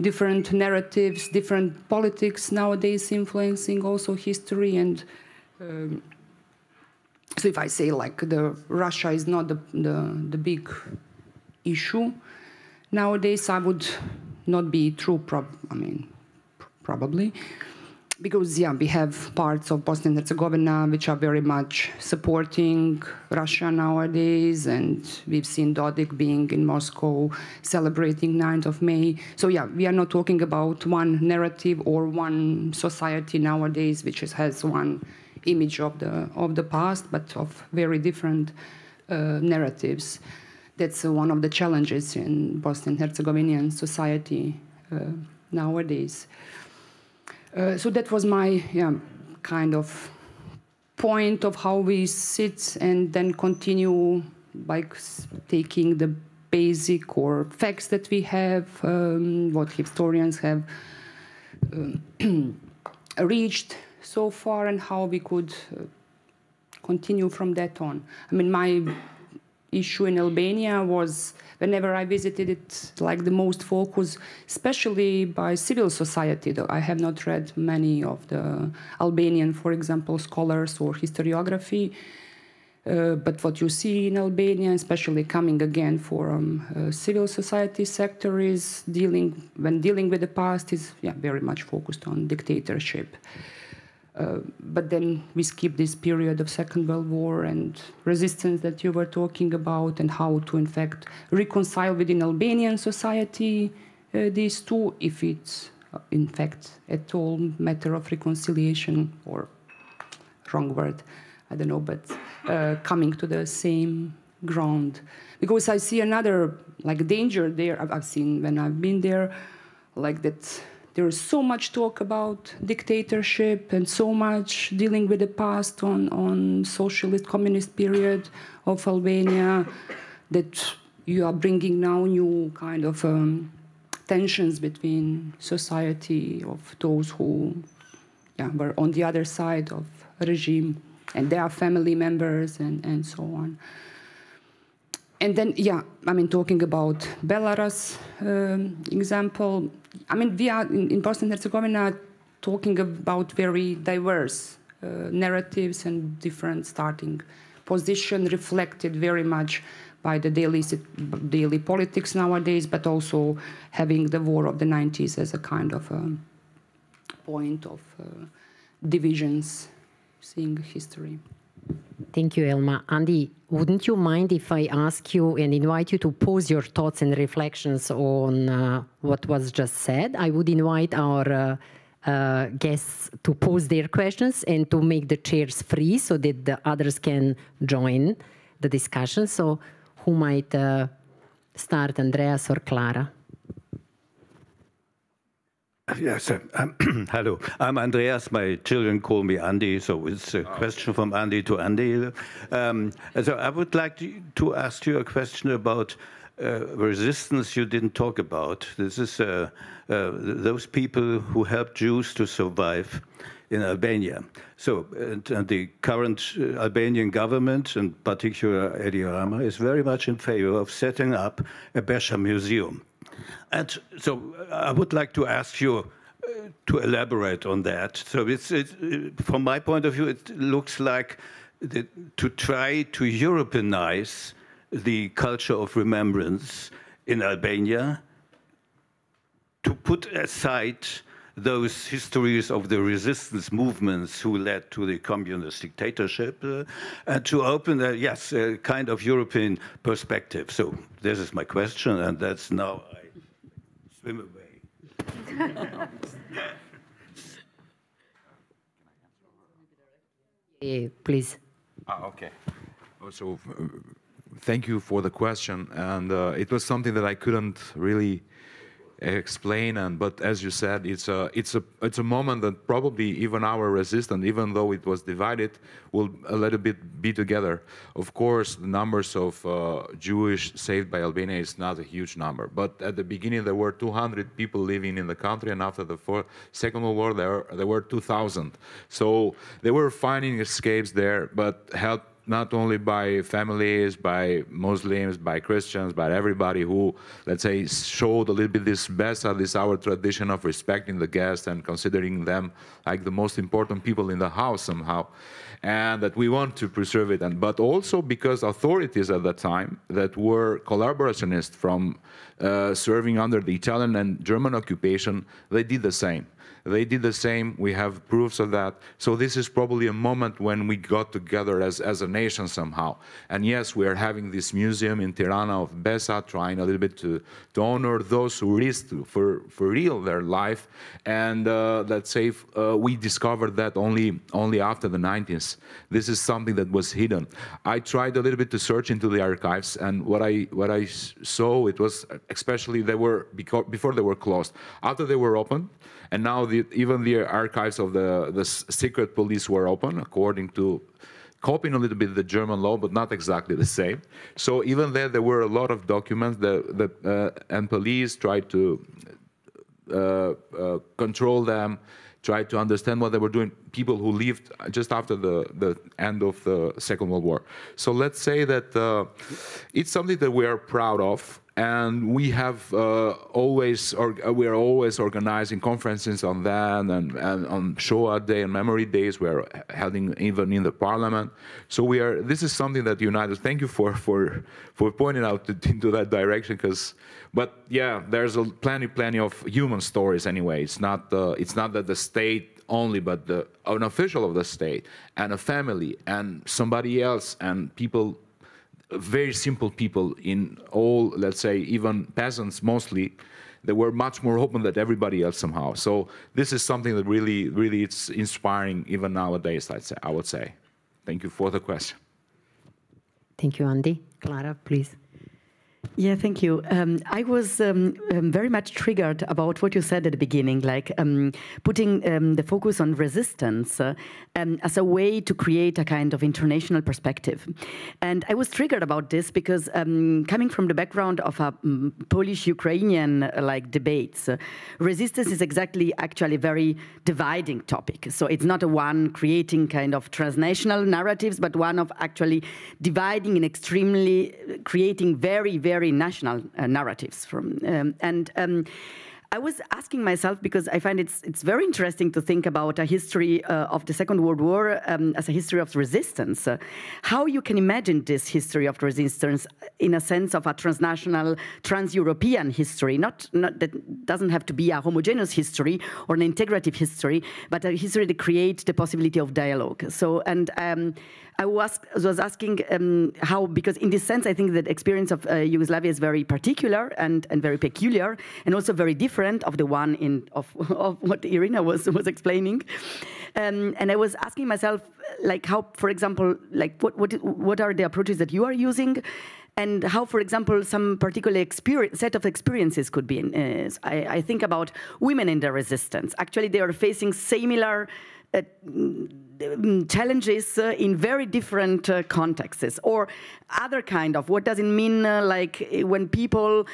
different narratives, different politics nowadays influencing also history. And so if I say like Russia is not the big issue nowadays, I would not be true. Probably. Because, yeah, we have parts of Bosnia and Herzegovina which are very much supporting Russia nowadays, and we've seen Dodik being in Moscow celebrating 9th of May. So, yeah, we are not talking about one narrative or one society nowadays which has one image of the past, but of very different narratives. That's one of the challenges in Bosnian and Herzegovinian society nowadays. So that was my kind of point of how we sit and then continue by taking the basic or facts that we have, what historians have reached so far, and how we could continue from that on. I mean, my issue in Albania was, whenever I visited it, like the most focus, especially by civil society. Though I have not read many of the Albanian, for example, scholars or historiography. But what you see in Albania, especially coming again from civil society sector, is when dealing with the past, is very much focused on dictatorship. But then we skip this period of Second World War and resistance that you were talking about, and how to, in fact, reconcile within Albanian society these two, if it's, in fact, at all matter of reconciliation, or wrong word, I don't know, but coming to the same ground. Because I see another danger there, I've seen when I've been there, that there is so much talk about dictatorship and so much dealing with the past on socialist communist period of Albania, that you are bringing now new kind of tensions between society of those who were on the other side of regime, and their family members and so on. And then, I mean, talking about Belarus example, I mean, we are in Bosnia and Herzegovina talking about very diverse narratives and different starting position, reflected very much by the daily politics nowadays, but also having the war of the 90s as a kind of a point of divisions, seeing history. Thank you, Elma. Andi, wouldn't you mind if I ask you and invite you to pose your thoughts and reflections on what was just said? I would invite our guests to pose their questions and to make the chairs free so that the others can join the discussion. So who might start, Andreas or Clara? Yes, hello. I'm Andreas. My children call me Andi, so it's a question from Andi to Andi. So I would like to ask you a question about resistance you didn't talk about. This is those people who helped Jews to survive in Albania. So and the current Albanian government, in particular Iryna, is very much in favor of setting up a Besha museum. And so I would like to ask you to elaborate on that. So from my point of view, it looks like to try to Europeanize the culture of remembrance in Albania, to put aside those histories of the resistance movements who led to the communist dictatorship, and to open a kind of European perspective. So this is my question, and that's now I swim away. Please. Okay. So thank you for the question, and it was something that I couldn't really explain, but as you said, it's a moment that probably even our resistance, even though it was divided, will a little bit be together. Of course, the numbers of Jewish saved by Albania is not a huge number, but at the beginning there were 200 people living in the country, and after the Second World War there were 2,000. So they were finding escapes there, but helped not only by families, by Muslims, by Christians, by everybody who, let's say, showed a little bit this Besa, this our tradition of respecting the guests and considering them like the most important people in the house somehow, and that we want to preserve it. But also because authorities at that time that were collaborationists from serving under the Italian and German occupation, they did the same. They did the same. We have proofs of that. So this is probably a moment when we got together as a nation somehow. And yes, we are having this museum in Tirana of Besa, trying a little bit to honor those who risked for real their life. And let's say we discovered that only after the 90s. This is something that was hidden. I tried a little bit to search into the archives, and what I saw, it was especially they were before they were closed. After they were opened, and now even the archives of the secret police were open, according to, copying a little bit the German law, but not exactly the same. So even there were a lot of documents and police tried to control them, tried to understand what they were doing, people who lived just after the end of the Second World War. So let's say that it's something that we are proud of, and we have we are always organizing conferences on that, and on Shoah Day and Memory Days we are holding even in the Parliament. So this is something that unites us. Thank you for pointing out into that direction, but yeah, there's plenty of human stories anyway. It's not that the state only, but an official of the state and a family and somebody else and people, very simple people in all, let's say, even peasants mostly, they were much more open than everybody else somehow. So this is something that really it's inspiring even nowadays, I would say. Thank you for the question. Thank you, Andi. Clara, please. Yeah, thank you. I was very much triggered about what you said at the beginning, like putting the focus on resistance as a way to create a kind of international perspective. And I was triggered about this because coming from the background of a Polish-Ukrainian debates, resistance is actually a very dividing topic. So it's not a one creating kind of transnational narratives, but one of actually dividing and extremely creating very national narratives from I was asking myself, because I find it's very interesting to think about a history of the Second World War as a history of resistance. How you can imagine this history of resistance in a sense of a transnational, trans-European history, not that doesn't have to be a homogeneous history or an integrative history, but a history that creates the possibility of dialogue. So, and I was asking how, because in this sense, I think that experience of Yugoslavia is very particular and very peculiar, and also very different of the one of what Iryna was explaining. And I was asking myself, like, how, for example, like what are the approaches that you are using, and how, for example, some particular set of experiences could be. I think about women in the resistance. Actually, they are facing similar challenges in very different contexts, or other kind of, what does it mean like when people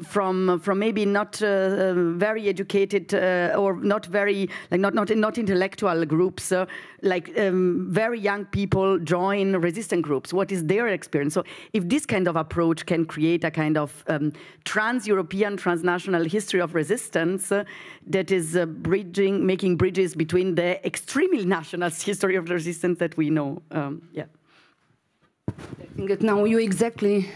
from maybe not very educated or not very, like not intellectual groups, very young people join resistant groups, what is their experience? So if this kind of approach can create a kind of trans-European, transnational history of resistance that is making bridges between the extremely national history of resistance that we know. Yeah. I think that now you exactly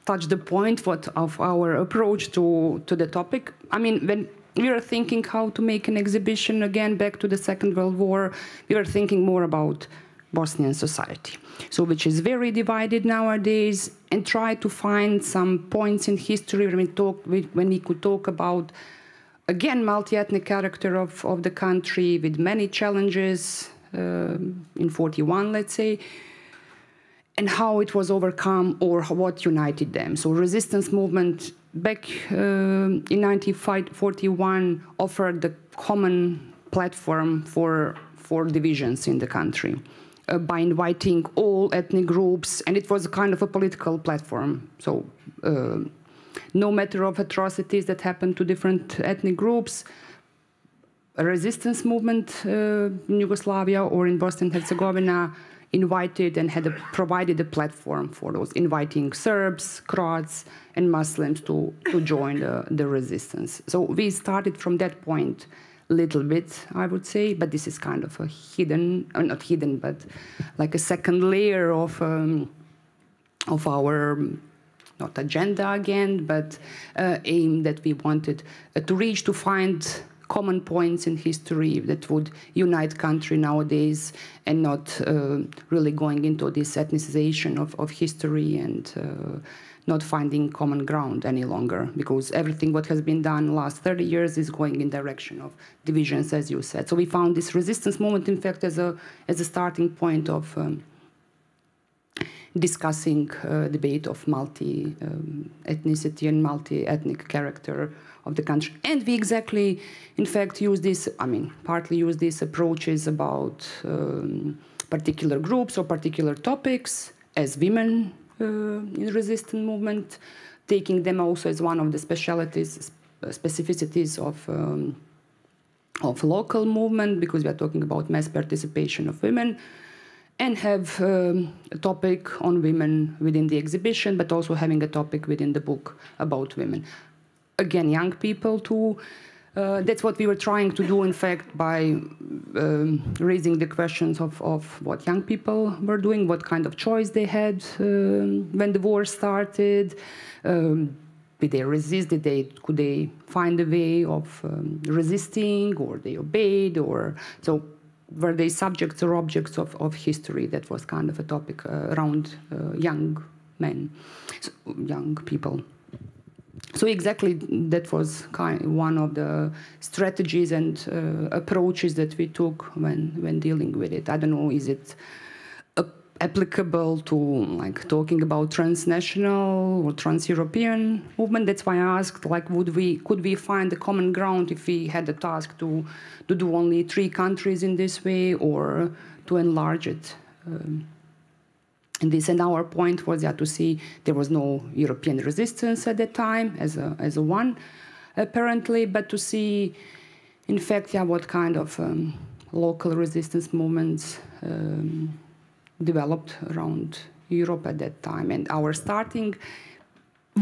touched the point of our approach to the topic. I mean, when we are thinking how to make an exhibition again back to the Second World War, we are thinking more about Bosnian society, so which is very divided nowadays, and try to find some points in history when we could talk about, again, multi-ethnic character of the country with many challenges in 41, let's say, and how it was overcome or what united them. So resistance movement back in 1941 offered the common platform for divisions in the country by inviting all ethnic groups, and it was a kind of a political platform. So no matter of atrocities that happened to different ethnic groups, a resistance movement in Yugoslavia or in Bosnia and Herzegovina invited and provided a platform for those, inviting Serbs, Croats, and Muslims to join the resistance. So we started from that point a little bit, I would say, but this is kind of a hidden, not hidden, but like a second layer of our, not agenda again, but aim that we wanted to reach, to find common points in history that would unite country nowadays, and not really going into this ethnicization of history and not finding common ground any longer, because everything what has been done the last 30 years is going in direction of divisions, as you said. So we found this resistance movement, in fact, as a starting point of discussing debate of multi-ethnicity and multi-ethnic character of the country. And we exactly, in fact, use this, partly use these approaches about particular groups or particular topics as women in resistance movement, taking them also as one of the specificities of local movement, because we are talking about mass participation of women, and have a topic on women within the exhibition, but also having a topic within the book about women. Again, young people too. That's what we were trying to do, in fact, by raising the questions of what young people were doing, what kind of choice they had when the war started. Did they resist? Could they find a way of resisting, or they obeyed, or so? Were they subjects or objects of history? That was kind of a topic around young men, so, young people. So exactly that was one of the strategies and approaches that we took when dealing with it. I don't know, is it applicable to like talking about transnational or trans-European movement? That's why I asked, like, could we find a common ground if we had the task to do only 3 countries in this way, or to enlarge it? And our point was to see there was no European resistance at that time as a one, apparently, but to see, in fact, what kind of local resistance movements developed around Europe at that time. And our starting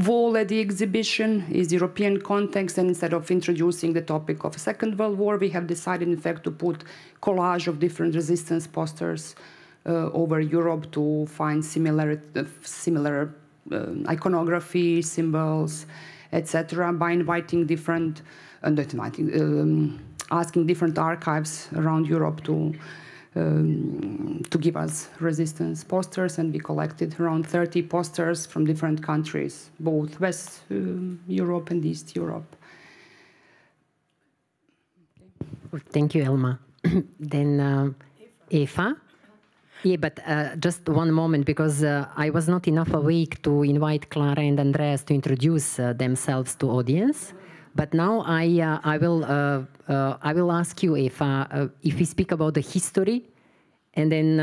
wall at the exhibition is European context, and instead of introducing the topic of Second World War, we have decided, in fact, to put collage of different resistance posters over Europe to find similar iconography, symbols, etc., by inviting different, asking different archives around Europe to give us resistance posters, and we collected around 30 posters from different countries, both West Europe and East Europe. Thank you, Elma. Then Eva. Yeah, but just one moment, because I was not enough awake to invite Clara and Andreas to introduce themselves to audience. But now I will ask you, Eva, if we speak about the history, and then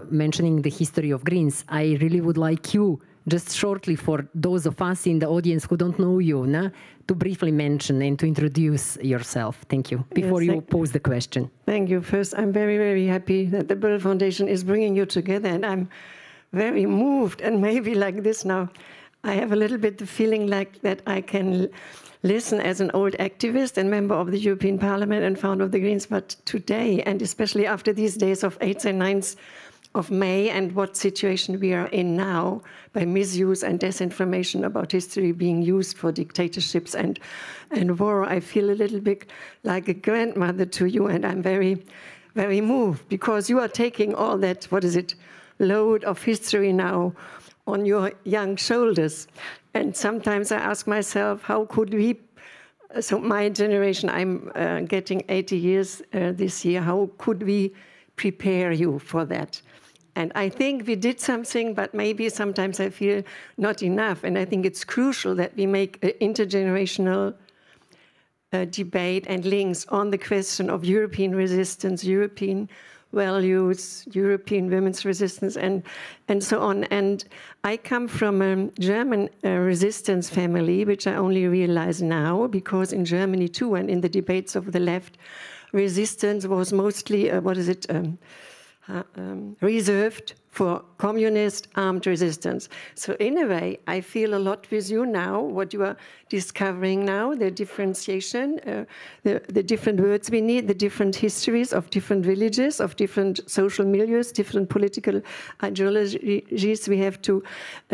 mentioning the history of Greens, I really would like you, just shortly for those of us in the audience who don't know you, to briefly mention and to introduce yourself. Thank you. Before you pose the question. Thank you. First, I'm very, very happy that the Böll Foundation is bringing you together, and I'm very moved. And maybe like this now, I have a little bit the feeling like that I can listen as an old activist and member of the European Parliament and founder of the Greens, but today, and especially after these days of 8th and 9th of May and what situation we are in now, by misuse and disinformation about history being used for dictatorships and war, I feel a little bit like a grandmother to you, and I'm very, very moved, because you are taking all that, load of history now on your young shoulders. And sometimes I ask myself, how could we, so my generation, I'm getting 80 years this year, how could we prepare you for that? And I think we did something, but maybe sometimes I feel not enough. And I think it's crucial that we make an intergenerational debate and links on the question of European resistance, European values, European women's resistance, and so on. And I come from a German resistance family, which I only realize now, because in Germany too, and in the debates of the left, resistance was mostly, reserved for communist armed resistance. So in a way, I feel a lot with you now, what you are discovering now, the differentiation, the different words we need, the different histories of different villages, of different social milieus, different political ideologies we have to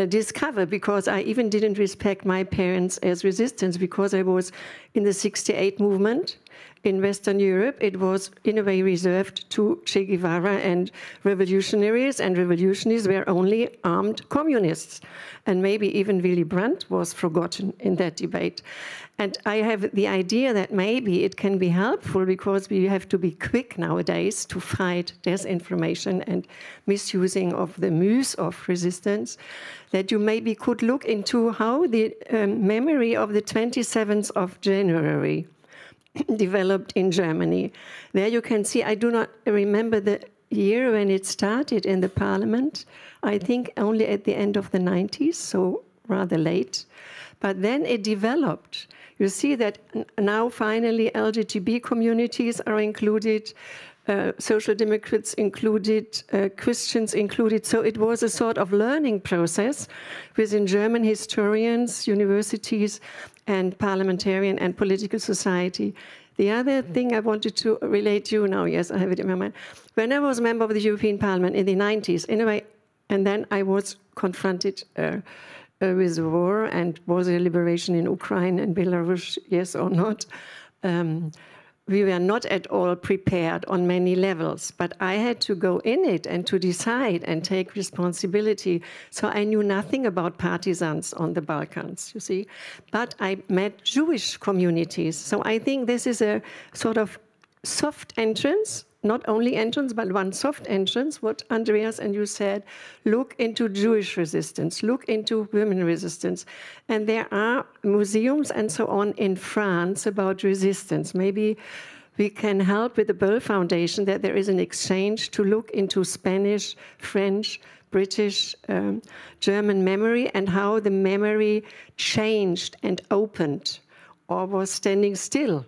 discover, because I even didn't respect my parents as resistance, because I was in the '68 movement. In Western Europe, it was in a way reserved to Che Guevara and revolutionaries and revolutionists were only armed communists. And maybe even Willy Brandt was forgotten in that debate. And I have the idea that maybe it can be helpful because we have to be quick nowadays to fight disinformation and misusing of the myths of resistance, that you maybe could look into how the memory of the 27th of January developed in Germany. There you can see, I do not remember the year when it started in the parliament. I think only at the end of the 90s, so rather late. But then it developed. You see that now finally LGBT communities are included, Social Democrats included, Christians included. So it was a sort of learning process within German historians, universities, and parliamentarian and political society. The other thing I wanted to relate to you now, yes, I have it in my mind. When I was a member of the European Parliament in the 90s, anyway, and then I was confronted with the war and was there liberation in Ukraine and Belarus, yes or not? We were not at all prepared on many levels, but I had to go in it and to decide and take responsibility. So I knew nothing about partisans on the Balkans, you see. But I met Jewish communities. So I think this is a sort of soft entrance, not only entrance, but one soft entrance, what Andreas and you said, look into Jewish resistance, look into women resistance. And there are museums and so on in France about resistance. Maybe we can help with the Böll Foundation that there is an exchange to look into Spanish, French, British, German memory and how the memory changed and opened or was standing still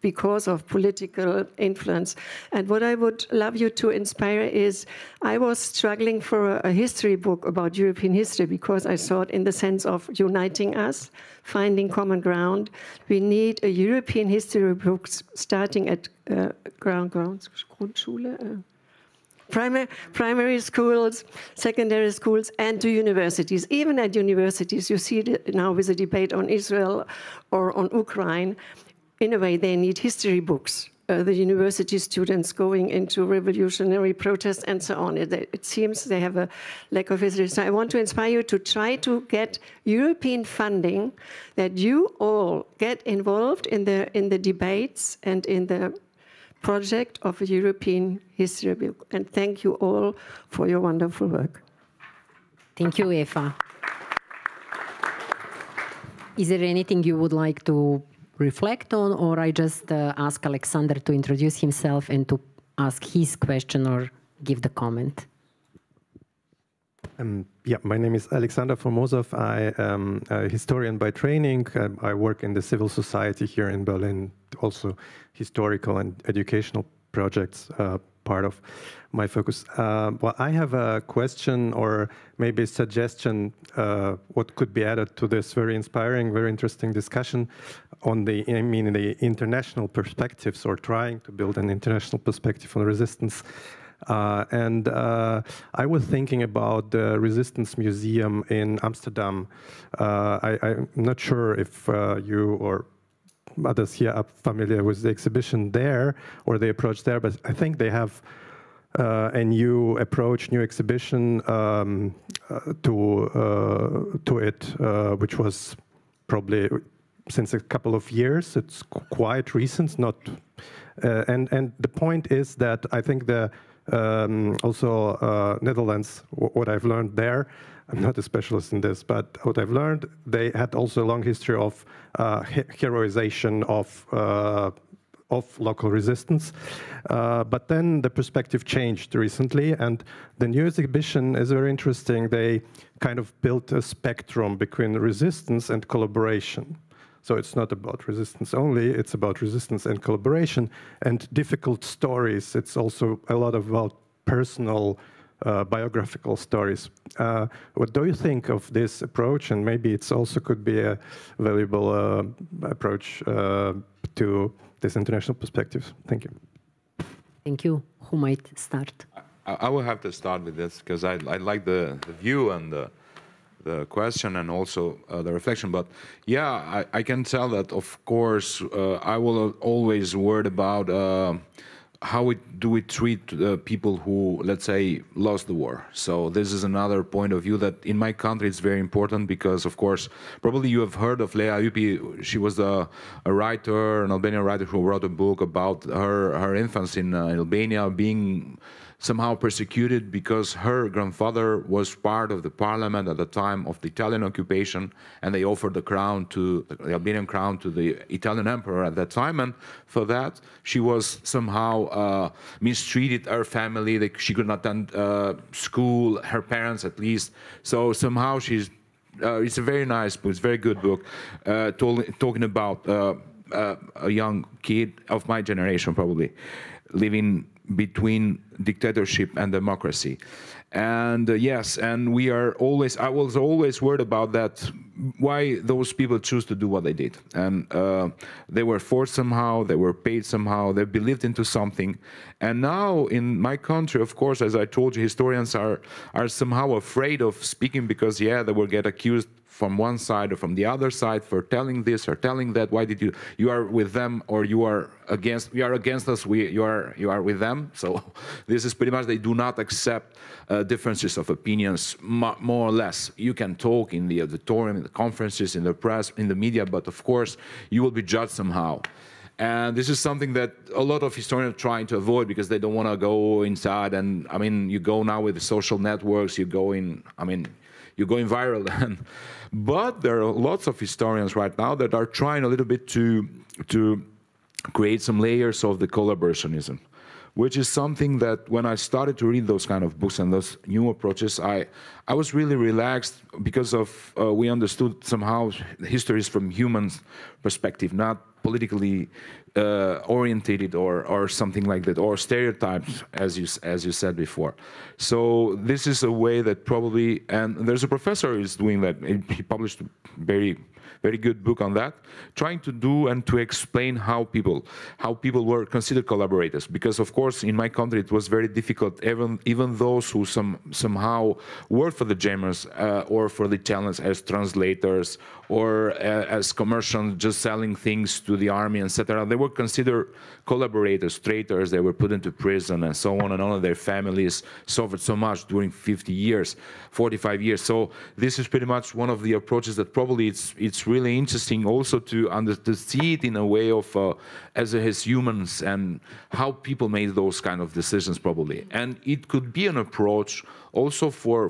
because of political influence. And what I would love you to inspire is, I was struggling for a history book about European history because I saw it in the sense of uniting us, finding common ground. We need a European history book starting at Grundschule, primary schools, secondary schools, and to universities. Even at universities, you see it now with the debate on Israel or on Ukraine. In a way, they need history books. The university students going into revolutionary protests and so on. It seems they have a lack of history. So I want to inspire you to try to get European funding, that you all get involved in the debates and in the project of a European history book. And thank you all for your wonderful work. Thank you, Eva. Is there anything you would like to reflect on, or I just ask Alexander to introduce himself and to ask his question or give the comment? Yeah, my name is Alexander Formosov. I am a historian by training. I work in the civil society here in Berlin, also historical and educational projects, part of my focus. Well, I have a question or maybe a suggestion what could be added to this very inspiring, very interesting discussion on the international perspectives, or trying to build an international perspective on resistance. I was thinking about the Resistance Museum in Amsterdam. I'm not sure if you or others here are familiar with the exhibition there or the approach there, but I think they have a new approach, new exhibition to it, which was probably since a couple of years. It's quite recent, not, and the point is that I think the also Netherlands, what I've learned there, I'm not a specialist in this, but what I've learned, they had also a long history of heroization of local resistance. But then the perspective changed recently, and the new exhibition is very interesting. They kind of built a spectrum between resistance and collaboration. So it's not about resistance only, it's about resistance and collaboration and difficult stories. It's also a lot about personal biographical stories. What do you think of this approach? And maybe it's also could be a valuable approach to this international perspective. Thank you. Thank you. Who might start? I will have to start with this because I like the view and the question and also the reflection. But yeah, I can tell that, of course, I will always worry about how do we treat people who, let's say, lost the war? So this is another point of view that in my country it's very important because, of course, probably you have heard of Lea Ayupi. She was a writer, an Albanian writer who wrote a book about her infants in Albania being somehow persecuted because her grandfather was part of the parliament at the time of the Italian occupation, and they offered the crown to the Albanian crown to the Italian emperor at that time, and for that she was somehow mistreated. Her family, she could not attend school, her parents at least. So somehow she's it's a very nice book, it's a very good book, talking about a young kid of my generation probably living between dictatorship and democracy. And yes, and I was always worried about that, why those people choose to do what they did. And they were forced somehow, they were paid somehow, they believed into something. And now in my country, of course, as I told you, historians are somehow afraid of speaking because, yeah, they will get accused from one side or from the other side for telling this or telling that. Why did you are with them or you are against us, you are with them. So this is pretty much, they do not accept differences of opinions, more or less. You can talk in the auditorium, in the conferences, in the press, in the media, but of course you will be judged somehow. And this is something that a lot of historians are trying to avoid because they don't want to go inside. And I mean, you go now with the social networks, you're going viral. But there are lots of historians right now that are trying a little bit to create some layers of the collaborationism, which is something that when I started to read those kind of books and those new approaches, I was really relaxed because of we understood somehow history is from human perspective, not politically orientated or something like that, or stereotypes, as you said before. So this is a way that probably, and there's a professor who's doing that. He published a very good book on that, trying to do and to explain how people were considered collaborators. Because of course in my country it was very difficult, even those who somehow worked for the Germans or for the Italians as translators or as commercials, just selling things to the army, etc. They were considered collaborators, traitors. They were put into prison and so on, and all of their families suffered so much during 50 years, 45 years. So this is pretty much one of the approaches that probably it's really interesting also to see it in a way of as humans and how people made those kind of decisions probably. And it could be an approach also for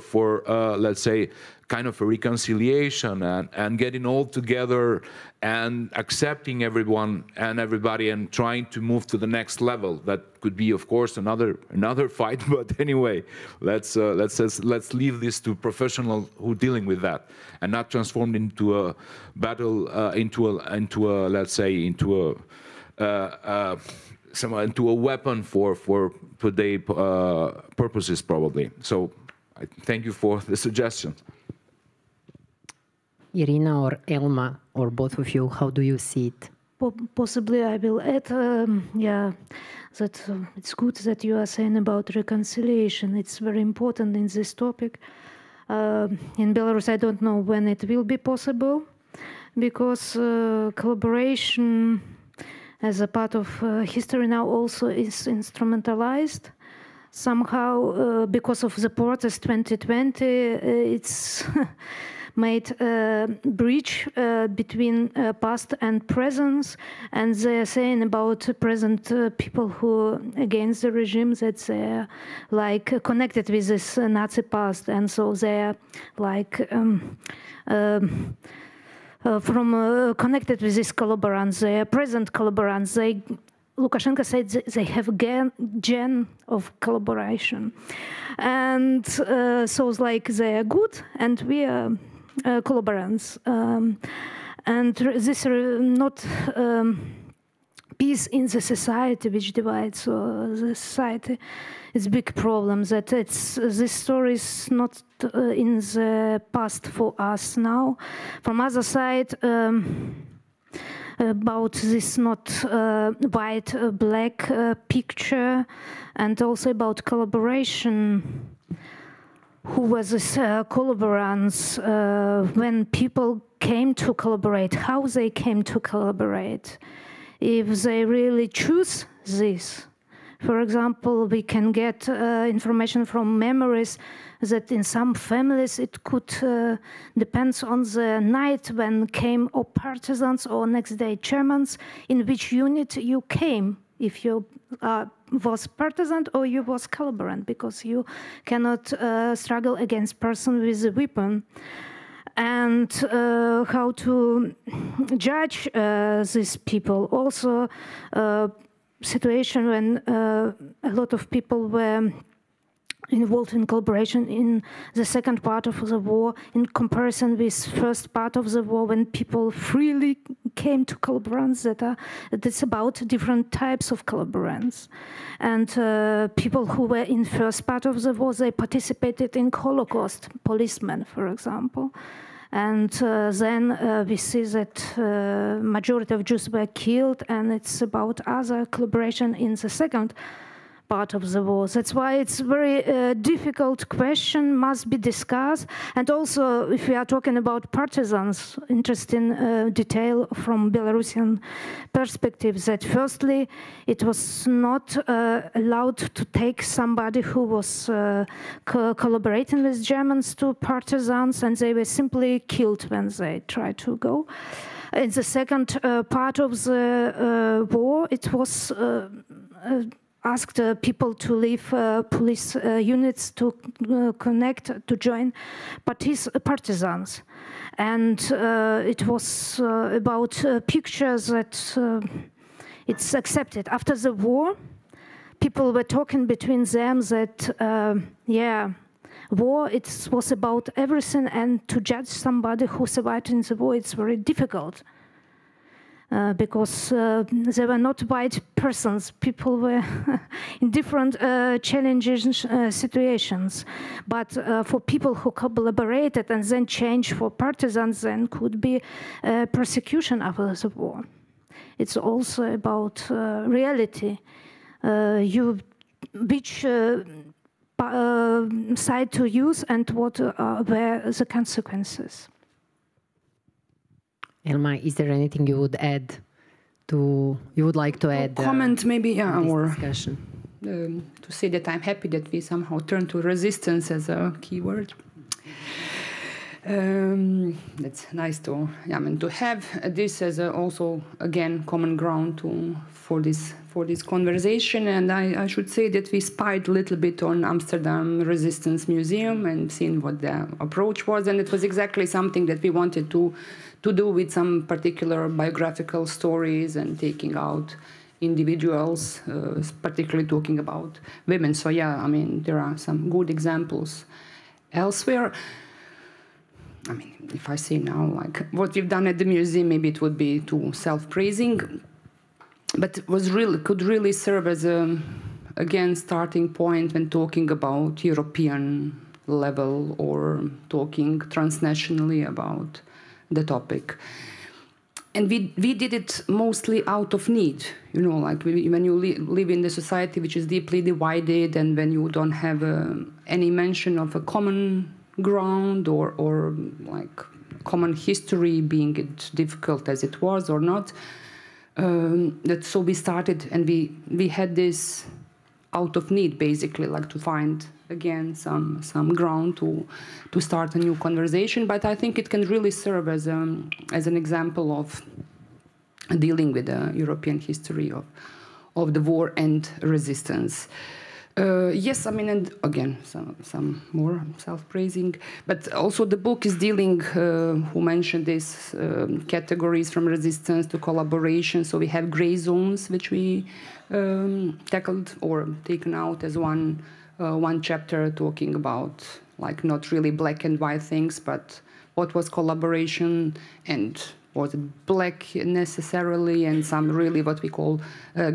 let's say, kind of a reconciliation and getting all together and accepting everyone and everybody and trying to move to the next level. That could be, of course, another fight. But anyway, let's leave this to professionals who are dealing with that and not transformed into a battle, let's say, into a weapon for today purposes probably. So I thank you for the suggestion. Iryna or Elma, or both of you, how do you see it? Possibly I will add, that it's good that you are saying about reconciliation. It's very important in this topic. In Belarus, I don't know when it will be possible, because collaboration as a part of history now also is instrumentalized. Somehow, because of the protest 2020, it's made a bridge between past and present, and they are saying about present people who against the regime that they're like connected with this Nazi past, and so they're like connected with these collaborants, they are present collaborants. Lukashenko said they have a gen of collaboration, and so it's like they are good and we are collaborants, and this not peace in the society which divides the society. It's a big problem that this story is not in the past for us now. From other side, about this not white black picture, and also about collaboration. Who was this collaborants when people came to collaborate, how they came to collaborate, if they really choose this, For example, we can get information from memories that in some families it could depends on the night when came or partisans or next day Germans, in which unit you came, if you was partisan or you was collaborant, because you cannot struggle against person with a weapon. And how to judge these people. Also, situation when a lot of people were involved in collaboration in the second part of the war in comparison with first part of the war, when people freely came to collaborants. That's about different types of collaborants. And people who were in first part of the war, they participated in Holocaust, policemen, for example. And then we see that majority of Jews were killed, and it's about other collaboration in the second part of the war. That's why it's very difficult question, must be discussed. And also, if we are talking about partisans, interesting detail from Belarusian perspective, that firstly, it was not allowed to take somebody who was collaborating with Germans to partisans, and they were simply killed when they tried to go. In the second part of the war, it was asked people to leave police units to connect, to join partisans. And it was about pictures that it's accepted. After the war, people were talking between them that, yeah, war, it was about everything, and to judge somebody who survived in the war, it's very difficult. Because they were not white persons. People were in different challenging situations. But for people who collaborated and then changed for partisans, then could be persecution after the war. It's also about reality. Which side to use and what were the consequences. Elma, is there anything you would add you would like to add? Comment maybe, yeah, or discussion. To say that I'm happy that we somehow turn to resistance as a keyword. That's nice to, yeah, I mean, to have this as also again common ground for this conversation. And I should say that we spied a little bit on Amsterdam Resistance Museum and seen what the approach was, and it was exactly something that we wanted to do with some particular biographical stories and taking out individuals, particularly talking about women. So yeah, I mean, there are some good examples elsewhere. I mean, if I say now, like, what we've done at the museum, maybe it would be too self-praising, but it was could really serve as a, again, starting point when talking about European level or talking transnationally about the topic. And we did it mostly out of need, you know, like when you live in a society which is deeply divided, and when you don't have any mention of a common ground or like common history, being it difficult as it was or not. So we started, and we had this out of need, basically, like to find again some ground to start a new conversation. But I think it can really serve as an example of dealing with the European history of the war and resistance. Yes, I mean, and again, some more self-praising, but also the book is dealing, who mentioned this, categories from resistance to collaboration. So we have gray zones, which we tackled or taken out as one chapter, talking about, like, not really black and white things, but what was collaboration, and was it black necessarily, and some really what we call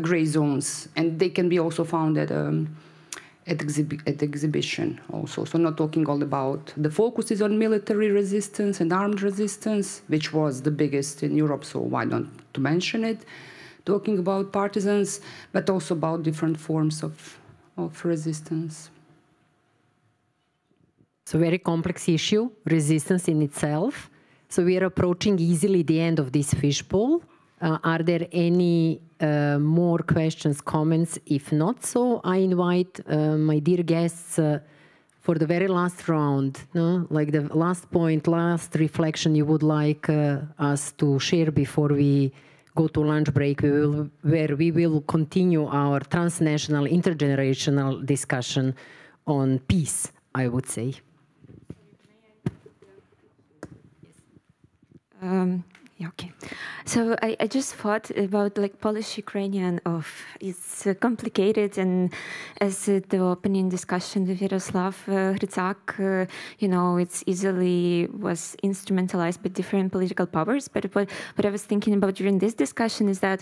gray zones. And they can be also found at exhibition also. So not talking all about, the focus is on military resistance and armed resistance, which was the biggest in Europe, so why don't to mention it? Talking about partisans, but also about different forms of resistance. So very complex issue, resistance in itself. So we are approaching easily the end of this fishbowl. Are there any more questions, comments? If not, so I invite my dear guests for the very last round, no? Like the last point, last reflection you would like us to share before we go to lunch break, where we will continue our transnational, intergenerational discussion on peace, I would say. Yeah, okay. So I just thought about like Polish-Ukrainian it's complicated, and as the opening discussion with Yaroslav Hrycak, you know, it's easily was instrumentalized by different political powers. But what I was thinking about during this discussion is that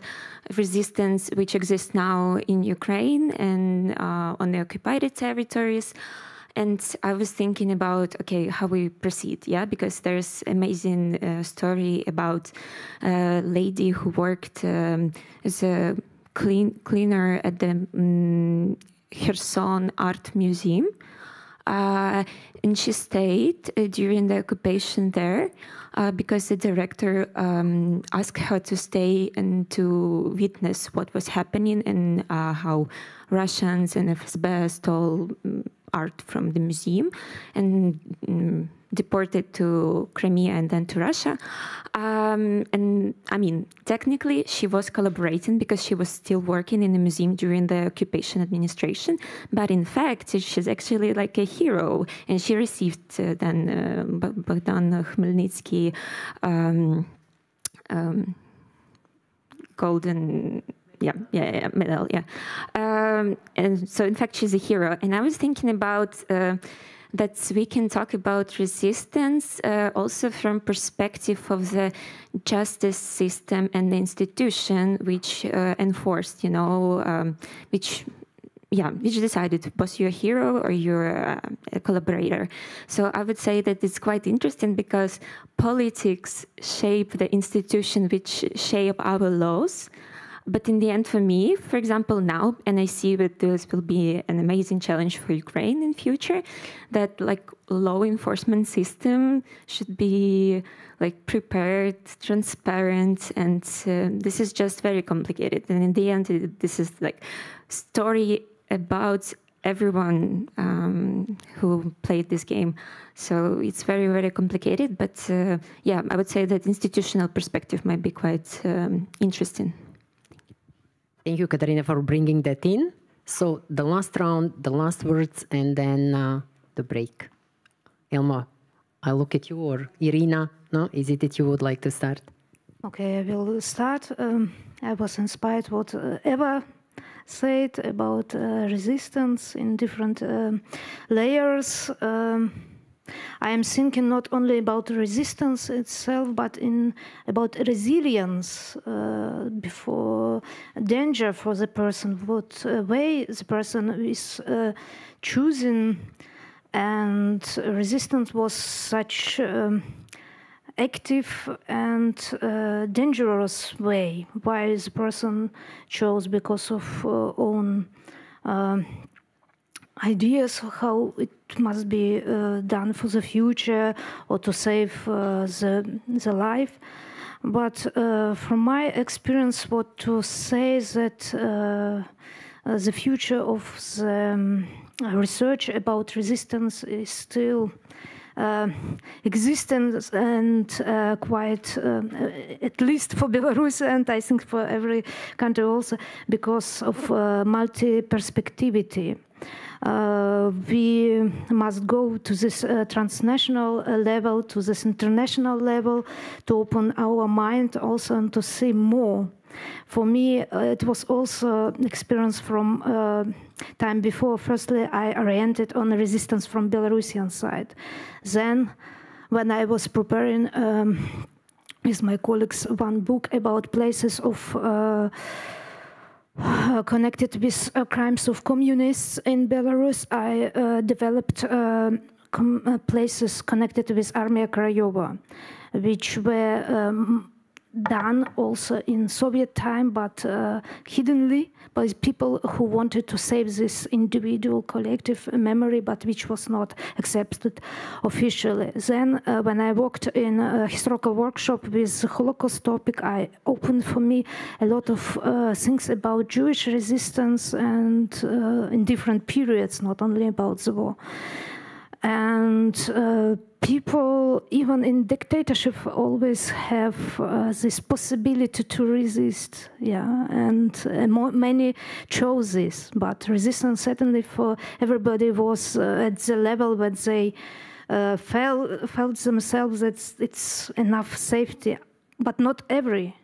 resistance which exists now in Ukraine and on the occupied territories. And I was thinking about, okay, how we proceed, yeah, because there's amazing story about a lady who worked as a cleaner at the Kherson Art Museum. And she stayed during the occupation there because the director asked her to stay and to witness what was happening and how Russians and FSB stole art from the museum and deported to Crimea and then to Russia. And I mean, technically she was collaborating because she was still working in the museum during the occupation administration. But in fact, she's actually like a hero. And she received then Bogdan Khmelnytsky golden medal, yeah. And so, in fact, she's a hero. And I was thinking about that we can talk about resistance also from perspective of the justice system and the institution which enforced, you know, which decided was you a hero or you're a collaborator. So I would say that it's quite interesting because politics shape the institution which shape our laws. But in the end, for me, for example, now, and I see that this will be an amazing challenge for Ukraine in future, that like law enforcement system should be like prepared, transparent, and this is just very complicated. And in the end, this is like story about everyone who played this game. So it's very, very complicated. But yeah, I would say that institutional perspective might be quite interesting. Thank you, Katarina, for bringing that in. So the last round, the last words, and then the break. Elma, I look at you, or Iryna, no? Is it that you would like to start? Okay, I will start. I was inspired what Eva said about resistance in different layers. I am thinking not only about resistance itself, but about resilience before danger for the person, what way the person is choosing. And resistance was such active and dangerous way. Why the person chose because of own ideas how it must be done for the future or to save the life. But from my experience, what to say is that the future of the research about resistance is still existence and quite, at least for Belarus and I think for every country also, because of multi-perspectivity. We must go to this transnational level, to this international level, to open our mind also and to see more. For me, it was also experience from time before. Firstly, I oriented on resistance from Belarusian side. Then, when I was preparing with my colleagues one book about places of connected with crimes of communists in Belarus, I developed places connected with Armia Krayova, which were done also in Soviet time, but hiddenly by people who wanted to save this individual collective memory, but which was not accepted officially. Then when I worked in a historical workshop with the Holocaust topic, I opened for me a lot of things about Jewish resistance and in different periods, not only about the war. And people, even in dictatorship, always have this possibility to resist, yeah, and many chose this. But resistance certainly for everybody was at the level where they felt themselves that it's enough safety, but not every.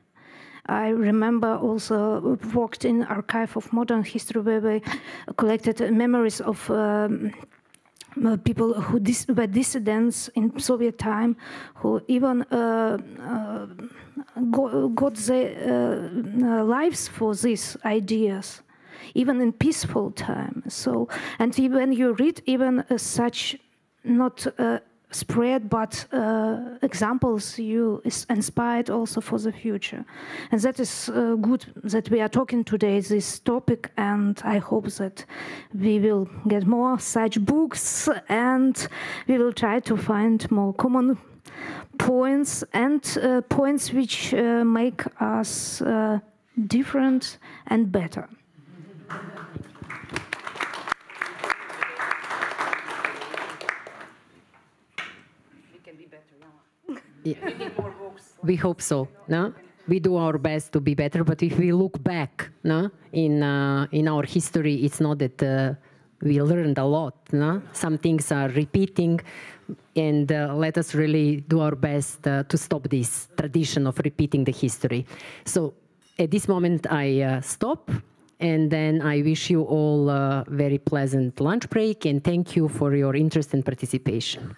I remember also worked in Archive of Modern History where we collected memories of people who were dissidents in Soviet time, who even got their lives for these ideas, even in peaceful time. So, and when you read even such not spread, but examples, you inspired also for the future. And that is good that we are talking today this topic, and I hope that we will get more such books and we will try to find more common points and points which make us different and better. Yeah. We hope so. No? We do our best to be better, but if we look back, no, in our history, it's not that we learned a lot. No? Some things are repeating, and let us really do our best to stop this tradition of repeating the history. So at this moment, I stop, and then I wish you all a very pleasant lunch break, and thank you for your interest and participation.